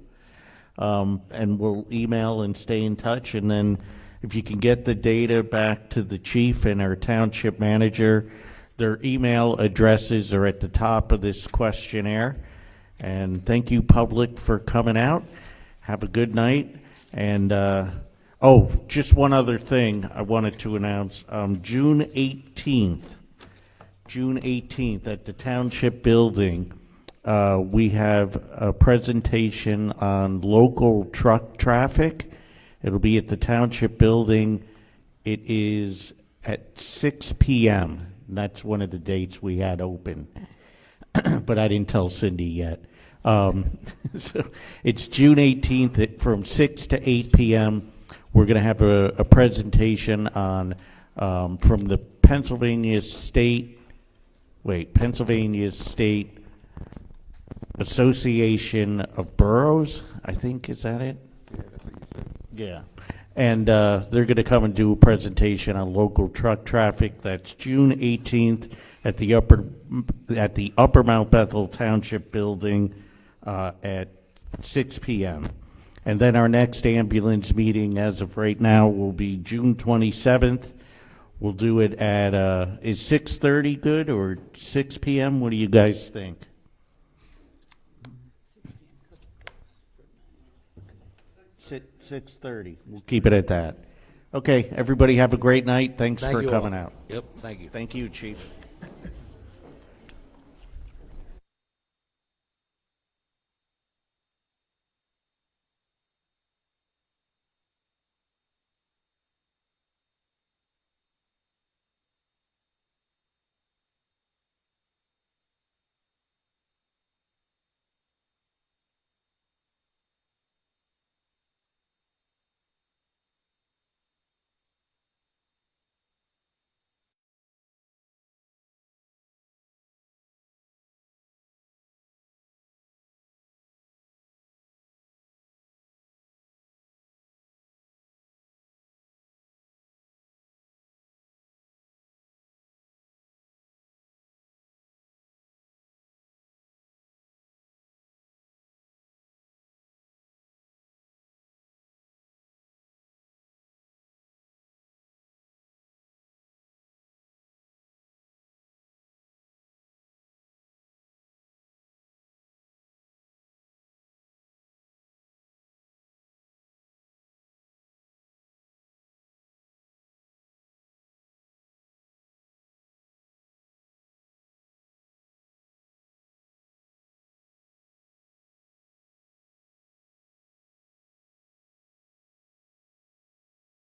And we'll email and stay in touch, and then if you can get the data back to the chief and our township manager, their email addresses are at the top of this questionnaire. And thank you, public, for coming out. Have a good night. And, just one other thing I wanted to announce. June 18th at the Township Building, we have a presentation on local truck traffic. It'll be at the Township Building. It is at 6 p.m. That's one of the dates we had open, but I didn't tell Cindy yet. So it's June 18th from 6 to 8 p.m. We're going to have a presentation on from the Pennsylvania State Association of Boroughs, I think, is that it? Yeah, that's what you said. Yeah. And they're going to come and do a presentation on local truck traffic. That's June 18th at the Upper Mount Bethel Township Building at 6 p.m. And then our next ambulance meeting, as of right now, will be June 27th. We'll do it at is 6:30 good or 6 p.m.? What do you guys think? 6:30. We'll keep it at that. Okay, everybody have a great night. Thanks Thank for you all. coming out. Yep, thank you. Thank you, Chief.